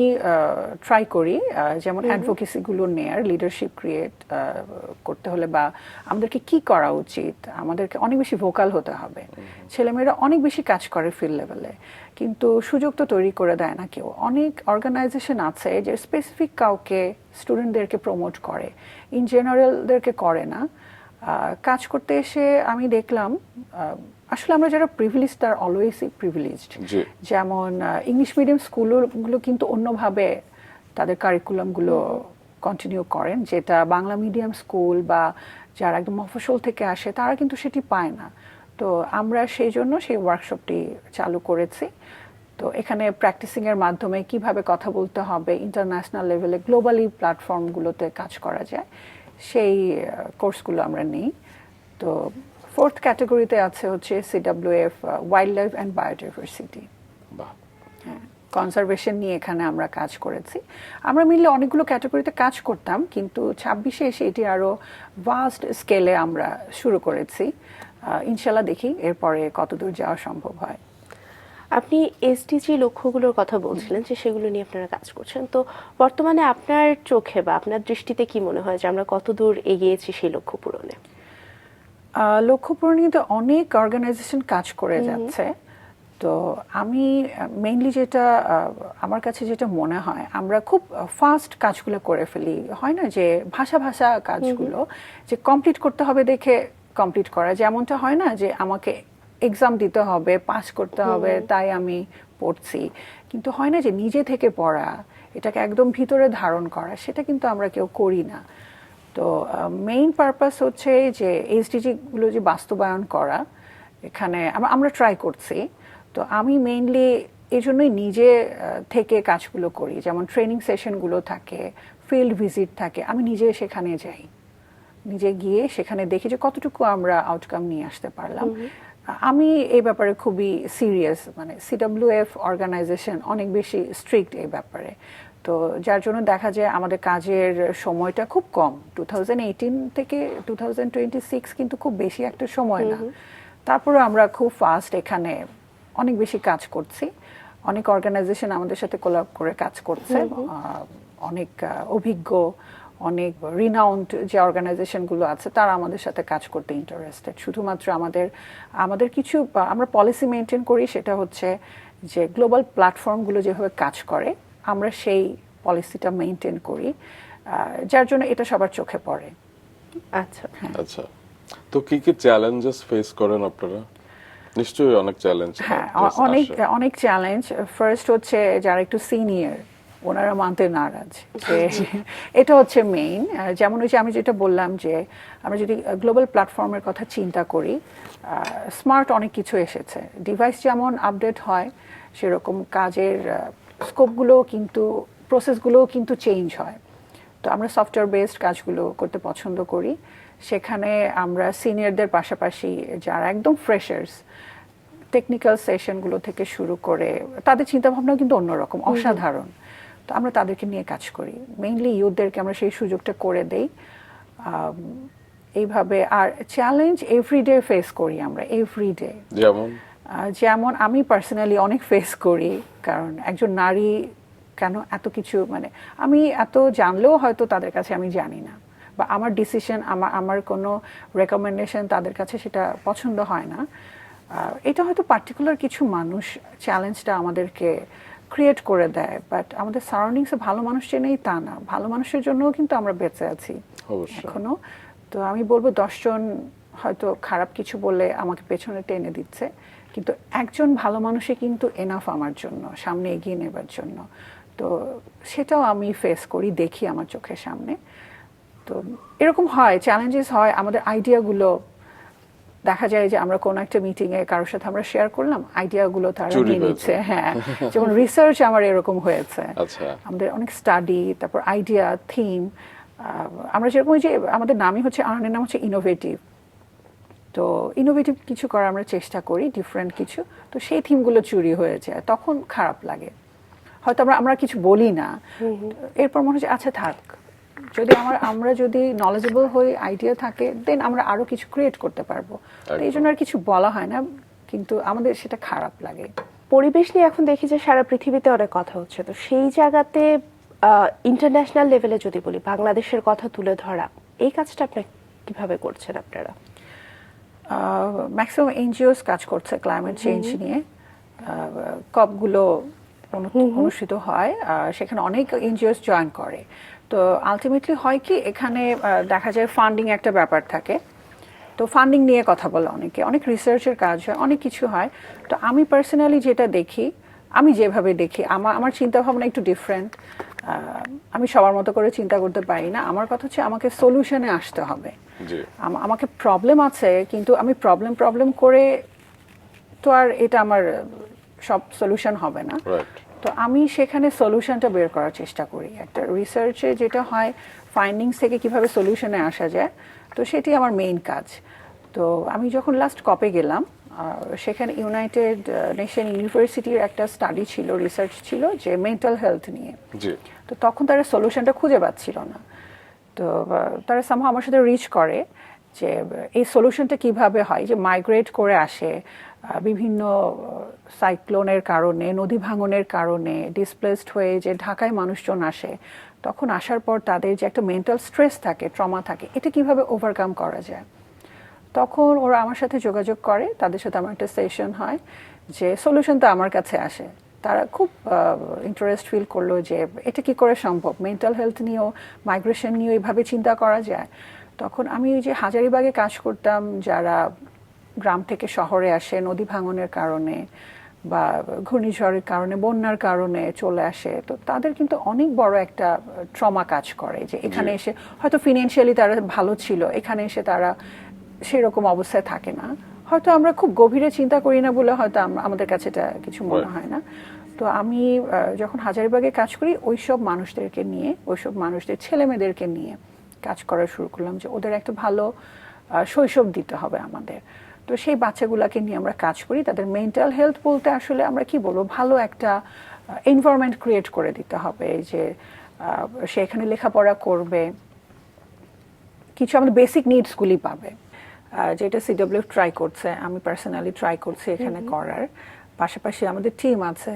C: ট্রাই করি, যেমন অ্যাডভোকেসিগুলো নেয়ার, লিডারশিপ ক্রিয়েট করতে হলে বা আমাদেরকে কি করা উচিত, আমাদেরকে অনেক বেশি ভোকাল হতে হবে। ছেলেমেয়েরা অনেক বেশি কাজ করে ফিল্ড লেভেলে, কিন্তু সুযোগ তো তৈরি করে দেয় না কেউ। অনেক অর্গানাইজেশন আছে যে স্পেসিফিক কাউকে, স্টুডেন্টদেরকে প্রমোট করে, ইন জেনারেলদেরকে করে না। কাজ করতে এসে আমি দেখলাম আসলে আমরা যারা প্রিভিলেজ তার অলওয়েজই প্রিভিলেজড। যেমন ইংলিশ মিডিয়াম স্কুলগুলো কিন্তু অন্যভাবে তাদের কারিকুলামগুলো কন্টিনিউ করেন, যেটা বাংলা মিডিয়াম স্কুল বা যারা একদম মফস্বল থেকে আসে তারা কিন্তু সেটি পায় না। তো আমরা সেই জন্য সেই ওয়ার্কশপটি চালু করেছি। তো এখানে প্র্যাকটিসিংয়ের মাধ্যমে কিভাবে কথা বলতে হবে, ইন্টারন্যাশনাল লেভেলে গ্লোবালি প্ল্যাটফর্মগুলোতে কাজ করা যায়, সেই কোর্সগুলো আমরা নিই। তো ফোর্থ ক্যাটাগরিতে আছে হচ্ছে CWF wildlife and biodiversity, conservation নিয়ে এখানে আমরা কাজ করেছি। আমরা মিলে অনেকগুলো ক্যাটাগরিতে কাজ করতাম, কিন্তু 26-এ এসে এটি আরো ভাস্ট স্কেলে আমরা শুরু করেছি। ইনশাল্লাহ দেখি এরপরে কতদূর যাওয়া সম্ভব হয়।
A: আপনি এসডিজি লক্ষ্যগুলোর কথা বলছিলেন যে সেগুলো নিয়ে আপনারা কাজ করছেন, তো বর্তমানে আপনার চোখে বা আপনার দৃষ্টিতে কি মনে হয় যে আমরা কতদূর এগিয়েছি সেই লক্ষ্য পূরণে?
C: লক্ষ্য পূরণে কিন্তু অনেক অর্গানাইজেশন কাজ করে যাচ্ছে। তো আমি মেইনলি যেটা আমার কাছে যেটা মনে হয়, আমরা খুব ফাস্ট কাজগুলো করে ফেলি। হয় না যে ভাষা ভাষা কাজগুলো যে কমপ্লিট করতে হবে দেখে কমপ্লিট করা, যেমনটা হয় না যে আমাকে এক্সাম দিতে হবে, পাস করতে হবে, তাই আমি পড়ছি। কিন্তু হয় না যে নিজে থেকে পড়া, এটাকে একদম ভিতরে ধারণ করা, সেটা কিন্তু আমরা কেউ করি না। তো মেইন পারপাস হচ্ছে যে এসডিজি গুলো যে বাস্তবায়ন করা, এখানে আমরা ট্রাই করছি। তো আমি মেইনলি এই জন্যই নিজে থেকে কাজগুলো করি, যেমন ট্রেনিং সেশনগুলো থাকে, ফিল্ড ভিজিট থাকে, আমি নিজে সেখানে যাই, নিজে গিয়ে সেখানে দেখি যে কতটুকু আমরা আউটকাম নিয়ে আসতে পারলাম। আমি এই ব্যাপারে খুবই সিরিয়াস, মানে সিডব্লিউএফ অর্গানাইজেশন অনেক বেশি স্ট্রিক্ট এই ব্যাপারে। তো যার জন্য দেখা যায় আমাদের কাজের সময়টা খুব কম। 2018 থেকে 2026 কিন্তু খুব বেশি একটা সময় না, তারপরে আমরা খুব ফাস্ট এখানে অনেক বেশি কাজ করছি। অনেক অর্গানাইজেশন আমাদের সাথে কোলাব করে কাজ করছে, অনেক অভিজ্ঞ অনেক রিনাউন্ড যে অর্গানাইজেশনগুলো আছে তারা আমাদের সাথে কাজ করতে ইন্টারেস্টেড। শুধুমাত্র আমাদের কিছু আমরা পলিসি মেনটেন করি, সেটা হচ্ছে যে গ্লোবাল প্ল্যাটফর্মগুলো যেভাবে কাজ করে আমরা সেই পলিসিটা মেনটেন করি, যার জন্য এটা সবার চোখে পড়ে।
A: আচ্ছা,
B: আচ্ছা, তো কি কি চ্যালেঞ্জেস ফেস করেন আপনারা? নিশ্চয়ই অনেক চ্যালেঞ্জ।
C: হ্যাঁ, অনেক চ্যালেঞ্জ। ফার্স্ট হচ্ছে যারা একটু সিনিয়র ওনারা মানতে নারাজ, যে এটা হচ্ছে মেইন। যেমন ওই যে আমি যেটা বললাম যে আমরা যদি গ্লোবাল প্ল্যাটফর্মের কথা চিন্তা করি, স্মার্ট অনেক কিছু এসেছে, ডিভাইস যেমন আপডেট হয় সেরকম কাজের স্কোপগুলোও কিন্তু প্রসেসগুলোও কিন্তু চেঞ্জ হয়। তো আমরা সফটওয়্যার বেসড কাজগুলো করতে পছন্দ করি। সেখানে আমরা সিনিয়রদের পাশাপাশি যারা একদম ফ্রেশার্স, টেকনিক্যাল সেশনগুলো থেকে শুরু করে তাদের চিন্তাভাবনা কিন্তু অন্যরকম, অসাধারণ। তো আমরা তাদেরকে নিয়ে কাজ করি, মেইনলি ইউথদেরকে আমরা সেই সুযোগটা করে দেই এইভাবে। আর চ্যালেঞ্জ এভরিডে ফেস করি আমরা, এভরিডে। যেমন আমি পার্সোনালি অনেক ফেস করি, কারণ একজন নারী কেন এত কিছু, মানে আমি এত জানলেও হয়তো তাদের কাছে আমি জানি না, বা আমার ডিসিশন আমার কোনো রেকমেন্ডেশন তাদের কাছে সেটা পছন্দ হয় না। এটা হয়তো পার্টিকুলার কিছু মানুষ চ্যালেঞ্জটা আমাদেরকে ক্রিয়েট করে দেয়, বাট আমাদের সারাউন্ডিংসে ভালো মানুষ যে নেই তা না, ভালো মানুষের জন্যও কিন্তু আমরা বেঁচে আছি এখনো। তো আমি বলবো 10 জন হয়তো খারাপ কিছু বললে আমাকে পেছনে টেনে দিচ্ছে, কিন্তু একজন ভালো মানুষে কিন্তু এনাফ আমার জন্য সামনে এগিয়ে নেবার জন্য। তো সেটাও আমি ফেস করি, দেখি আমার চোখের সামনে। তো এরকম হয়, চ্যালেঞ্জেস হয়, আমাদের আইডিয়াগুলো দেখা যায় যে আমরা কোনো একটা মিটিংয়ে কারোর সাথে আমরা শেয়ার করলাম, আইডিয়াগুলো তারা নিয়ে নিচ্ছে। হ্যাঁ, যেমন রিসার্চ আমার এরকম হয়েছে, আমাদের অনেক স্টাডি, তারপর আইডিয়া, থিম। আমরা যেরকম যে আমাদের নামই হচ্ছে, আর্নের নাম হচ্ছে ইনোভেটিভ। তো ইনোভেটিভ কিছু করার আমরা চেষ্টা করি, ডিফারেন্ট কিছু। তো সেই থিমগুলো চুরি হয়ে যায়, তখন খারাপ লাগে। হয়তো আমরা কিছু বলি না, এরপর মনে হচ্ছে আচ্ছা থাক, যদি আমরা যদি নলেজেবল হই, আইডিয়া থাকে, দেন আমরা আরো কিছু ক্রিয়েট করতে পারবো। তো এই জন্য আর কিছু বলা হয় না, কিন্তু আমাদের সেটা খারাপ লাগে।
A: পরিবেশ নিয়ে এখন দেখি যে সারা পৃথিবীতে অনেক কথা হচ্ছে, তো সেই জায়গাতে ইন্টারন্যাশনাল লেভেলে যদি বলি, বাংলাদেশের কথা তুলে ধরা, এই কাজটা আপনারা কিভাবে করছেন? আপনারা
C: ম্যাক্সিমাম এনজিওস কাজ করছে ক্লাইমেট চেঞ্জ নিয়ে, কপগুলো অনুষ্ঠিত হয়, সেখানে অনেক এনজিওস জয়েন করে। তো আলটিমেটলি হয় কি, এখানে দেখা যায় ফান্ডিং একটা ব্যাপার থাকে, তো ফান্ডিং নিয়ে কথা বলে অনেক রিসার্চের কাজ হয়, অনেক কিছু হয়। তো আমি পার্সোনালি যেটা দেখি, আমি যেভাবে দেখি, আমার চিন্তা ভাবনা একটু ডিফারেন্ট। আমি সবার মতো করে চিন্তা করতে পারি না। আমার কথা হচ্ছে আমাকে সলিউশনে আসতে হবে। আমাকে প্রবলেম আছে, কিন্তু আমি প্রবলেম করে তো আর এটা আমার সব সলিউশন হবে না। তো আমি সেখানে সলিউশনটা বের করার চেষ্টা করি। একটা রিসার্চে যেটা হয়, ফাইন্ডিংস থেকে কিভাবে সলিউশনে আসা যায়, তো সেটি আমার মেইন কাজ। তো আমি যখন লাস্ট কপে গেলাম, সেখানে ইউনাইটেড নেশন ইউনিভার্সিটির একটা স্টাডি ছিল, রিসার্চ ছিল যে মেন্টাল হেলথ নিয়ে। তো তখন তারা সলিউশনটা খুঁজে পাচ্ছিল না। তো তারা সামহাও আমার সাথে রিচ করে যে এই সলিউশনটা কিভাবে হয়, যে মাইগ্রেট করে আসে বিভিন্ন সাইক্লোনের কারণে, নদী ভাঙনের কারণে ডিসপ্লেসড হয়ে যে ঢাকায় মানুষজন আসে, তখন আসার পর তাদের যে একটা মেন্টাল স্ট্রেস থাকে, ট্রমা থাকে, এটা কিভাবে ওভারকাম করা যায়। তখন ওরা আমার সাথে যোগাযোগ করে, তাদের সাথে আমার একটা সেশন হয়, যে সলিউশনটা আমার কাছে আসে। তারা খুব ইন্টারেস্ট ফিল করলো যে এটা কি করে সম্ভব, মেন্টাল হেলথ নিয়েও, মাইগ্রেশন নিয়েও এইভাবে চিন্তা করা যায়। তখন আমি ওই যে হাজারীবাগে কাজ করতাম, যারা গ্রাম থেকে শহরে আসে নদী ভাঙনের কারণে বা ঘূর্ণিঝড়ের কারণে, বন্যার কারণে চলে আসে, তো তাদের কিন্তু অনেক বড় একটা ট্রমা কাজ করে, যে এখানে এসে হয়তো ফিনান্সিয়ালি তারা ভালো ছিল, এখানে এসে তারা সেরকম অবস্থায় থাকে না। হয়তো আমরা খুব গভীরে চিন্তা করি না বলে হয়তো আমাদের কাছে এটা কিছু মনে হয় না। তো আমি যখন হাজারীবাগে কাজ করি, ওইসব মানুষদেরকে নিয়ে, ওইসব মানুষদের ছেলেমেয়েদেরকে নিয়ে কাজ করা শুরু করলাম, যে ওদের একটা ভালো শৈশব দিতে হবে আমাদের। তো সেই বাচ্চাগুলোকে নিয়ে আমরা কাজ করি, তাদের মেন্টাল হেলথ বলতে আসলে আমরা কি বলবো, ভালো একটা এনভায়রনমেন্ট ক্রিয়েট করে দিতে হবে, যে সে এখানে লেখাপড়া করবে, কিছু আমাদের বেসিক নিডসগুলি পাবে, যেটা সিডব্লিউ ট্রাই করছে, আমি পার্সোনালি ট্রাই করছি এখানে করার। পাশাপাশি আমাদের টিম আছে,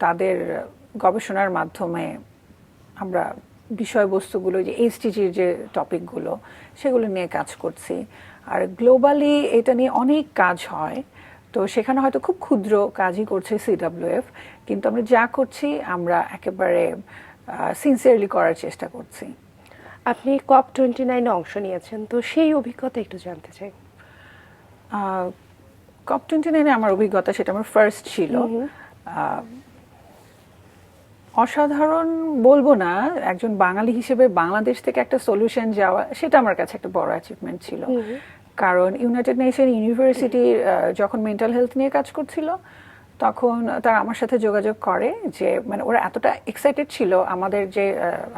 C: তাদের গবেষণার মাধ্যমে আমরা বিষয়বস্তুগুলো, যে এইচটিজির যে টপিকগুলো, সেগুলো নিয়ে কাজ করছি। আর গ্লোবালি এটা নিয়ে অনেক কাজ হয়, তো সেখানে হয়তো খুব ক্ষুদ্র কাজই করছে সিডব্লিউএফ, কিন্তু আমরা যা করছি আমরা একেবারে সিনসিয়ারলি করার চেষ্টা করছি।
A: আপনি COP29 অংশ নিয়েছেন, তো সেই অভিজ্ঞতা একটু জানতে চাই।
C: COP29 আমার অভিজ্ঞতা, সেটা আমার ফার্স্ট ছিল। অসাধারণ বলবো না, একজন বাঙালি হিসেবে বাংলাদেশ থেকে একটা সলিউশন যাওয়া, সেটা আমার কাছে একটা বড় অ্যাচিভমেন্ট ছিল। কারণ ইউনাইটেড নেশন ইউনিভার্সিটি যখন মেন্টাল হেলথ নিয়ে কাজ করছিল, তখন তারা আমার সাথে যোগাযোগ করে যে মানে ওরা এতটা এক্সাইটেড ছিল আমাদের যে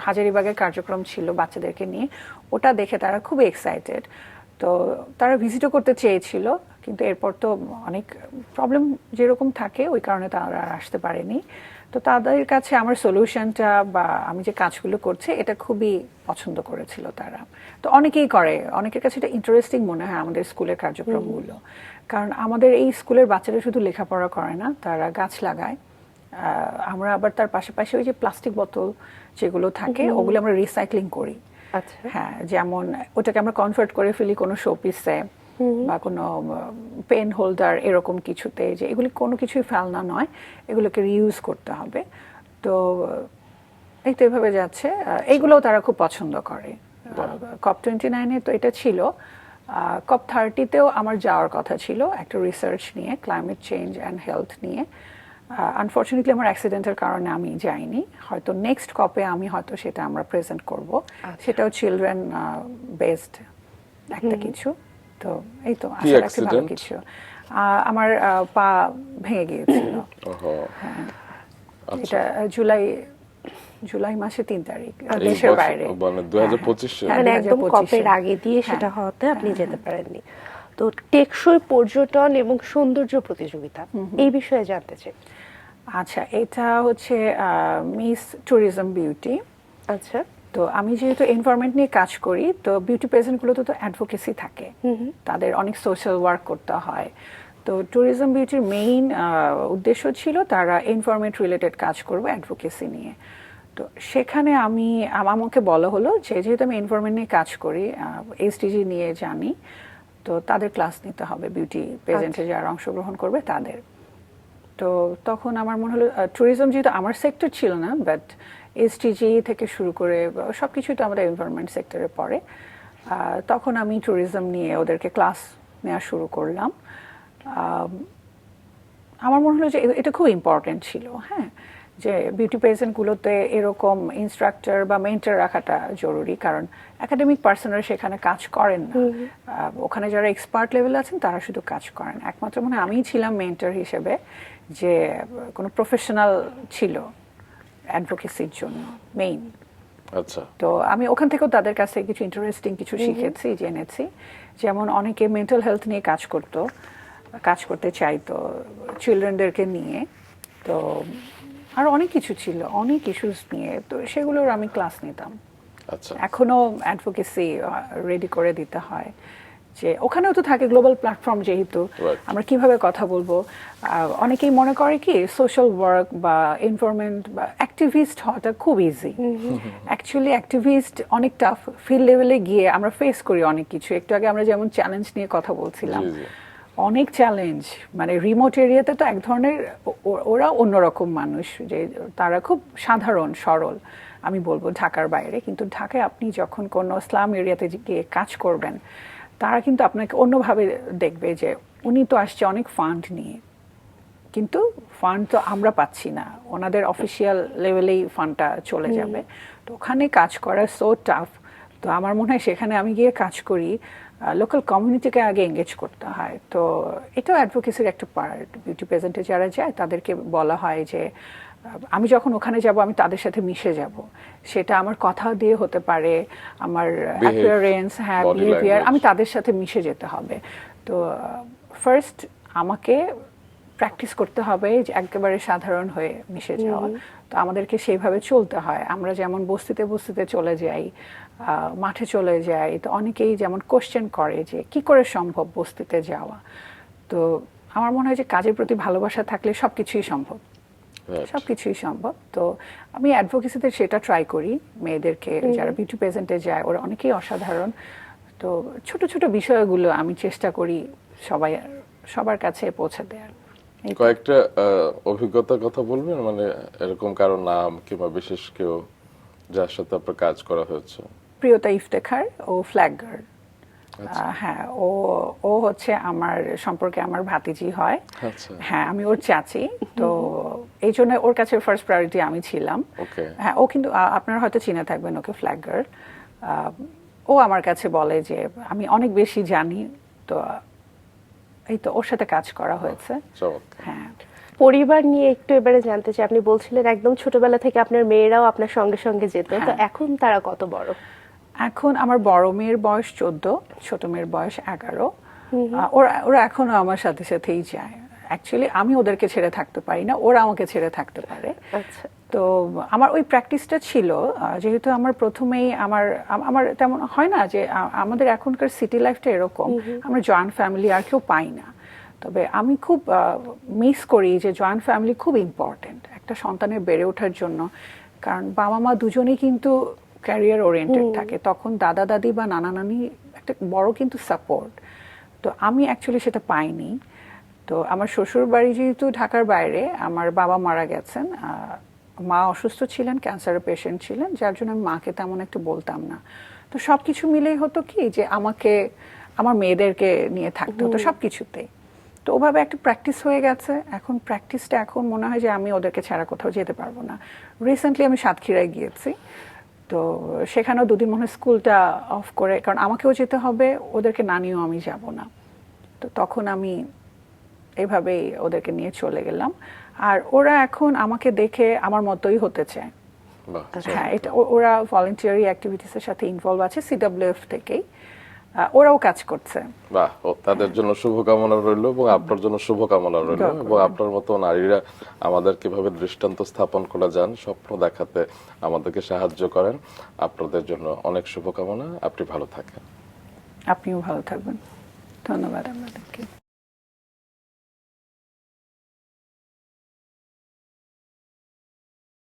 C: হাজারীবাগের কার্যক্রম ছিল বাচ্চাদেরকে নিয়ে, ওটা দেখে তারা খুব এক্সাইটেড। তো তারা ভিজিটও করতে চেয়েছিল, কিন্তু এরপর তো অনেক প্রবলেম যেরকম থাকে, ওই কারণে তারা আর আসতে পারেনি। তো তাদের কাছে আমার সলিউশনটা বা আমি যে কাজগুলো করছি এটা খুবই পছন্দ করেছিল তারা। তো অনেকেই করে, অনেকের কাছে এটা ইন্টারেস্টিং মনে হয় আমাদের স্কুলের কার্যক্রমগুলো। কারণ আমাদের এই স্কুলের বাচ্চারা শুধু লেখাপড়া করে না, তারা গাছ লাগায়। আমরা আবার তার পাশাপাশি ওই যে প্লাস্টিক বোতল যেগুলো থাকে, ওগুলো আমরা রিসাইক্লিং করি।
A: আচ্ছা।
C: হ্যাঁ, যেমন ওটাকে আমরা কনভার্ট করে ফেলি কোনো শোপিসে বা কোনো পেন হোল্ডার এরকম কিছুতে, যে এগুলি কোনো কিছুই ফেলনা নয়, এগুলোকে রিইউজ করতে হবে। তো এই তো এভাবে যাচ্ছে। এইগুলোও তারা খুব পছন্দ করে। COP29-এ তো এটা ছিল। COP30-তেও আমার যাওয়ার কথা ছিল একটা রিসার্চ নিয়ে, ক্লাইমেট চেঞ্জ অ্যান্ড হেলথ নিয়ে। আনফর্চুনেটলি আমার অ্যাক্সিডেন্টের কারণে আমি যাইনি। হয়তো নেক্সট কপে আমি হয়তো সেটা আমরা প্রেজেন্ট করব। সেটাও চিলড্রেন বেসড একটা কিছু। তো এই তো আশা রাখছি ভালো কিছু। আমার পা ভেঙে গিয়েছিল। হ্যাঁ, এটা জুলাই মাসে 3 তারিখ, দেশের বাইরে,
B: মানে 2025
A: মানে একদম কপের আগে দিয়ে সেটা হতে আপনি যেতে পারেননি। তো টেকসই পর্যটন এবং সৌন্দর্য প্রতিযোগিতা, এই বিষয়ে জানতে চাই।
C: আচ্ছা, এটা হচ্ছে মিস ট্যুরিজম বিউটি।
A: আচ্ছা।
C: তো আমি যেহেতু এনভায়রনমেন্ট নিয়ে কাজ করি, তো বিউটি প্রেজেন্টগুলোতে তো অ্যাডভোকেসি থাকে, তাদের অনেক সোশ্যাল ওয়ার্ক করতে হয়। তো ট্যুরিজম বিউটির মেইন উদ্দেশ্য ছিল তারা এনভায়রনমেন্ট রিলেটেড কাজ করবে অ্যাডভোকেসি নিয়ে। তো সেখানে আমাকে বলা হলো যে যেহেতু আমি এনভায়রনমেন্ট নিয়ে কাজ করি, এসডিজি নিয়ে জানি, তো তাদের ক্লাস নিতে হবে, বিউটি প্রেজেন্টে যারা অংশগ্রহণ করবে তাদের। তো তখন আমার মনে হলো ট্যুরিজম যেহেতু আমার সেক্টর ছিল না, বাট এসটিজি থেকে শুরু করে সব কিছুই তো আমাদের এনভায়রনমেন্ট সেক্টরে পড়ে, তখন আমি ট্যুরিজম নিয়ে ওদেরকে ক্লাস নেওয়া শুরু করলাম। আমার মনে হলো যে এটা খুব ইম্পর্টেন্ট ছিল, হ্যাঁ, যে বিউটি পেজেন্টগুলোতে এরকম ইনস্ট্রাক্টর বা মেন্টর রাখাটা জরুরি। কারণ একাডেমিক পার্সনরা সেখানে কাজ করেন না, ওখানে যারা এক্সপার্ট লেভেল আছেন তারা শুধু কাজ করেন। একমাত্র মনে হয় আমিই ছিলাম মেন্টর হিসেবে, যে কোনো প্রফেশনাল ছিল অ্যাডভোকেসির জন্য মেইন।
B: আচ্ছা।
C: তো আমি ওখান থেকেও তাদের কাছ থেকে কিছু ইন্টারেস্টিং কিছু শিখেছি, জেনেছি। যেমন অনেকে মেন্টাল হেলথ নিয়ে কাজ করতে চাইতো চিলড্রেনদেরকে নিয়ে। তো আর অনেক কিছু ছিল, অনেক ইস্যুস নিয়ে, তো সেগুলোর আমি ক্লাস নিতাম।
B: আচ্ছা।
C: এখনো অ্যাডভোকেসি রেডি করে দিতে হয়, যে ওখানেও তো থাকে গ্লোবাল প্ল্যাটফর্ম, যেহেতু আমরা কিভাবে কথা বলবো। অনেকেই মনে করে কি সোশ্যাল ওয়ার্ক বা এনভায়রনমেন্ট বা অ্যাক্টিভিস্ট হওয়াটা খুব ইজি। অ্যাকচুয়ালি অ্যাক্টিভিস্ট অনেক টাফ, ফিল্ড লেভেলে গিয়ে আমরা ফেস করি অনেক কিছু। একটু আগে আমরা যেমন চ্যালেঞ্জ নিয়ে কথা বলছিলাম, অনেক চ্যালেঞ্জ, মানে রিমোট এরিয়াতে তো এক ধরনের ওরা অন্যরকম মানুষ, যে তারা খুব সাধারণ সরল, আমি বলবো ঢাকার বাইরে। কিন্তু ঢাকায় আপনি যখন কোনো স্লাম এরিয়াতে গিয়ে কাজ করবেন, তারা কিন্তু আপনাকে অন্যভাবে দেখবে, যে উনি তো আসছে অনেক ফান্ড নিয়ে, কিন্তু ফান্ড তো আমরা পাচ্ছি না, ওনাদের অফিসিয়াল লেভেলেই ফান্ডটা চলে যাবে। তো ওখানে কাজ করা সো টাফ। তো আমার মনে হয় সেখানে আমি গিয়ে কাজ করি, লোকাল কমিউনিটিকে আগে এঙ্গেজ করতে হয়। তো এটাও অ্যাডভোকেসির একটা পার্ট। বিউটি প্রেজেন্টে যারা যায় তাদেরকে বলা হয় যে আমি যখন ওখানে যাব আমি তাদের সাথে মিশে যাব, সেটা আমার কথা দিয়ে হতে পারে, আমার অ্যাপিয়ারেন্স, হ্যাঁ, বিহেভিয়ার, আমি তাদের সাথে মিশে যেতে হবে। তো ফার্স্ট আমাকে প্র্যাকটিস করতে হবে যে একেবারে সাধারণ হয়ে মিশে যাওয়া। তো আমাদেরকে সেইভাবে চলতে হয়। আমরা যেমন বস্তিতে বস্তিতে চলে যাই, মাঠে চলে যাই, তো অনেকেই যেমন কোশ্চেন করে যে কি করে সম্ভব বস্তিতে যাওয়া। তো আমার মনে হয় যে কাজের প্রতি ভালোবাসা থাকলে সব কিছুই সম্ভব।
B: Right.
C: সবকিছুই সম্ভব। তো আমি অ্যাডভোকেসিতে সেটা ট্রাই করি, মেয়েদেরকে যারা বিউটি প্রেজেন্টে যায় ওরা অনেকেই অসাধারণ। তো ছোট ছোট বিষয়গুলো আমি চেষ্টা করি সবার কাছে পৌঁছে দেওয়ার। এই তো।
B: কয়েকটা অভিজ্ঞতার কথা বলবেন, মানে এরকম কারো নাম কিংবা বিশেষ কেউ যার সাথে আপনার কাজ করা হয়েছে?
C: প্রিয়তা ইফতেখার, ও ফ্ল্যাগ গার্ল।
B: আচ্ছা।
C: হ্যাঁ, ও হচ্ছে আমার সম্পর্কে আমার ভাতিজি হয়।
B: আচ্ছা।
C: হ্যাঁ, আমি ওর চাচি। তো এই জন্য ওর কাছে ফার্স্ট প্রায়োরিটি আমি ছিলাম।
B: ওকে।
C: হ্যাঁ, ও কিন্তু আপনারা হয়তো চিনে থাকবেন ওকে, ফ্ল্যাগ গার্ল। ও আমার কাছে বলে যে আমি অনেক বেশি জানি। তো এই তো ওর সাথে কাজ করা হয়েছে।
B: চমৎকার।
C: হ্যাঁ,
A: পরিবার নিয়ে একটু এবারে জানতে চাই, আপনি বলছিলেন একদম ছোটবেলা থেকে আপনার মেয়েরাও আপনার সঙ্গে সঙ্গে যেত, তো
C: হ্যাঁ।
A: এখন তারা কত বড়?
C: এখন আমার বড় মেয়ের বয়স 14, ছোট মেয়ের বয়স 11। ওরা এখনো আমার সাথে সাথেই যায়। অ্যাকচুয়ালি আমি ওদেরকে ছেড়ে থাকতে পারি না, ওরা আমাকে ছেড়ে থাকতে পারে।
A: আচ্ছা।
C: তো আমার ওই প্র্যাকটিসটা ছিল, যেহেতু আমার প্রথমেই আমার তেমন হয় না যে আমাদের এখনকার সিটি লাইফটা এরকম, আমরা জয়েন্ট ফ্যামিলি আর কেউ পাই না। তবে আমি খুব মিস করি যে জয়েন্ট ফ্যামিলি খুব ইম্পর্টেন্ট একটা সন্তানের বেড়ে ওঠার জন্য। কারণ বাবা মা দুজনেই কিন্তু ক্যারিয়ার ওরিয়েন্টেড থাকে, তখন দাদা দাদি বা নানা নানি একটা বড় কিন্তু সাপোর্ট। তো আমি অ্যাকচুয়ালি সেটা পাইনি। তো আমার শ্বশুর বাড়ি যেহেতু ঢাকার বাইরে, আমার বাবা মারা গেছেন, মা অসুস্থ ছিলেন, ক্যান্সারের পেশেন্ট ছিলেন, যার জন্য আমি মাকে তেমন একটু বলতাম না। তো সবকিছু মিলেই হতো কি যে আমাকে আমার মেয়েদেরকে নিয়ে থাকতে হতো সবকিছুতেই। তো ওভাবে একটা প্র্যাকটিস হয়ে গেছে। এখন প্র্যাকটিসটা এখন মনে হয় যে আমি ওদেরকে ছাড়া কোথাও যেতে পারবো না। রিসেন্টলি আমি সাতক্ষীরায় গিয়েছি, তো সেখানেও দুদিন মনে হয় স্কুলটা অফ করে, কারণ আমাকেও যেতে হবে, ওদেরকে না নিয়েও আমি যাব না। তো তখন আমি এভাবেই ওদেরকে নিয়ে চলে গেলাম। আর ওরা এখন আমাকে দেখে আমার মতোই হতে চায়।
B: বাহ,
C: হ্যাঁ, এটা ওরা ভলান্টিয়ারি অ্যাক্টিভিটিসের সাথে ইনভলভ আছে, সিডব্লিউএফ থেকেই ওরাও কাজ করছে।
B: বাহ, তাদের জন্য শুভকামনা রইল এবং আপনার জন্য শুভকামনা রইল, এবং আপনার মতো নারীরা আমাদের কিভাবে দৃষ্টান্ত স্থাপন করে যান, স্বপ্ন দেখাতে আমাদেরকে সাহায্য করেন। আপনাদের জন্য অনেক শুভকামনা। আপনি ভালো থাকেন।
C: আপনিও ভালো থাকবেন। ধন্যবাদ আপনাদেরকে।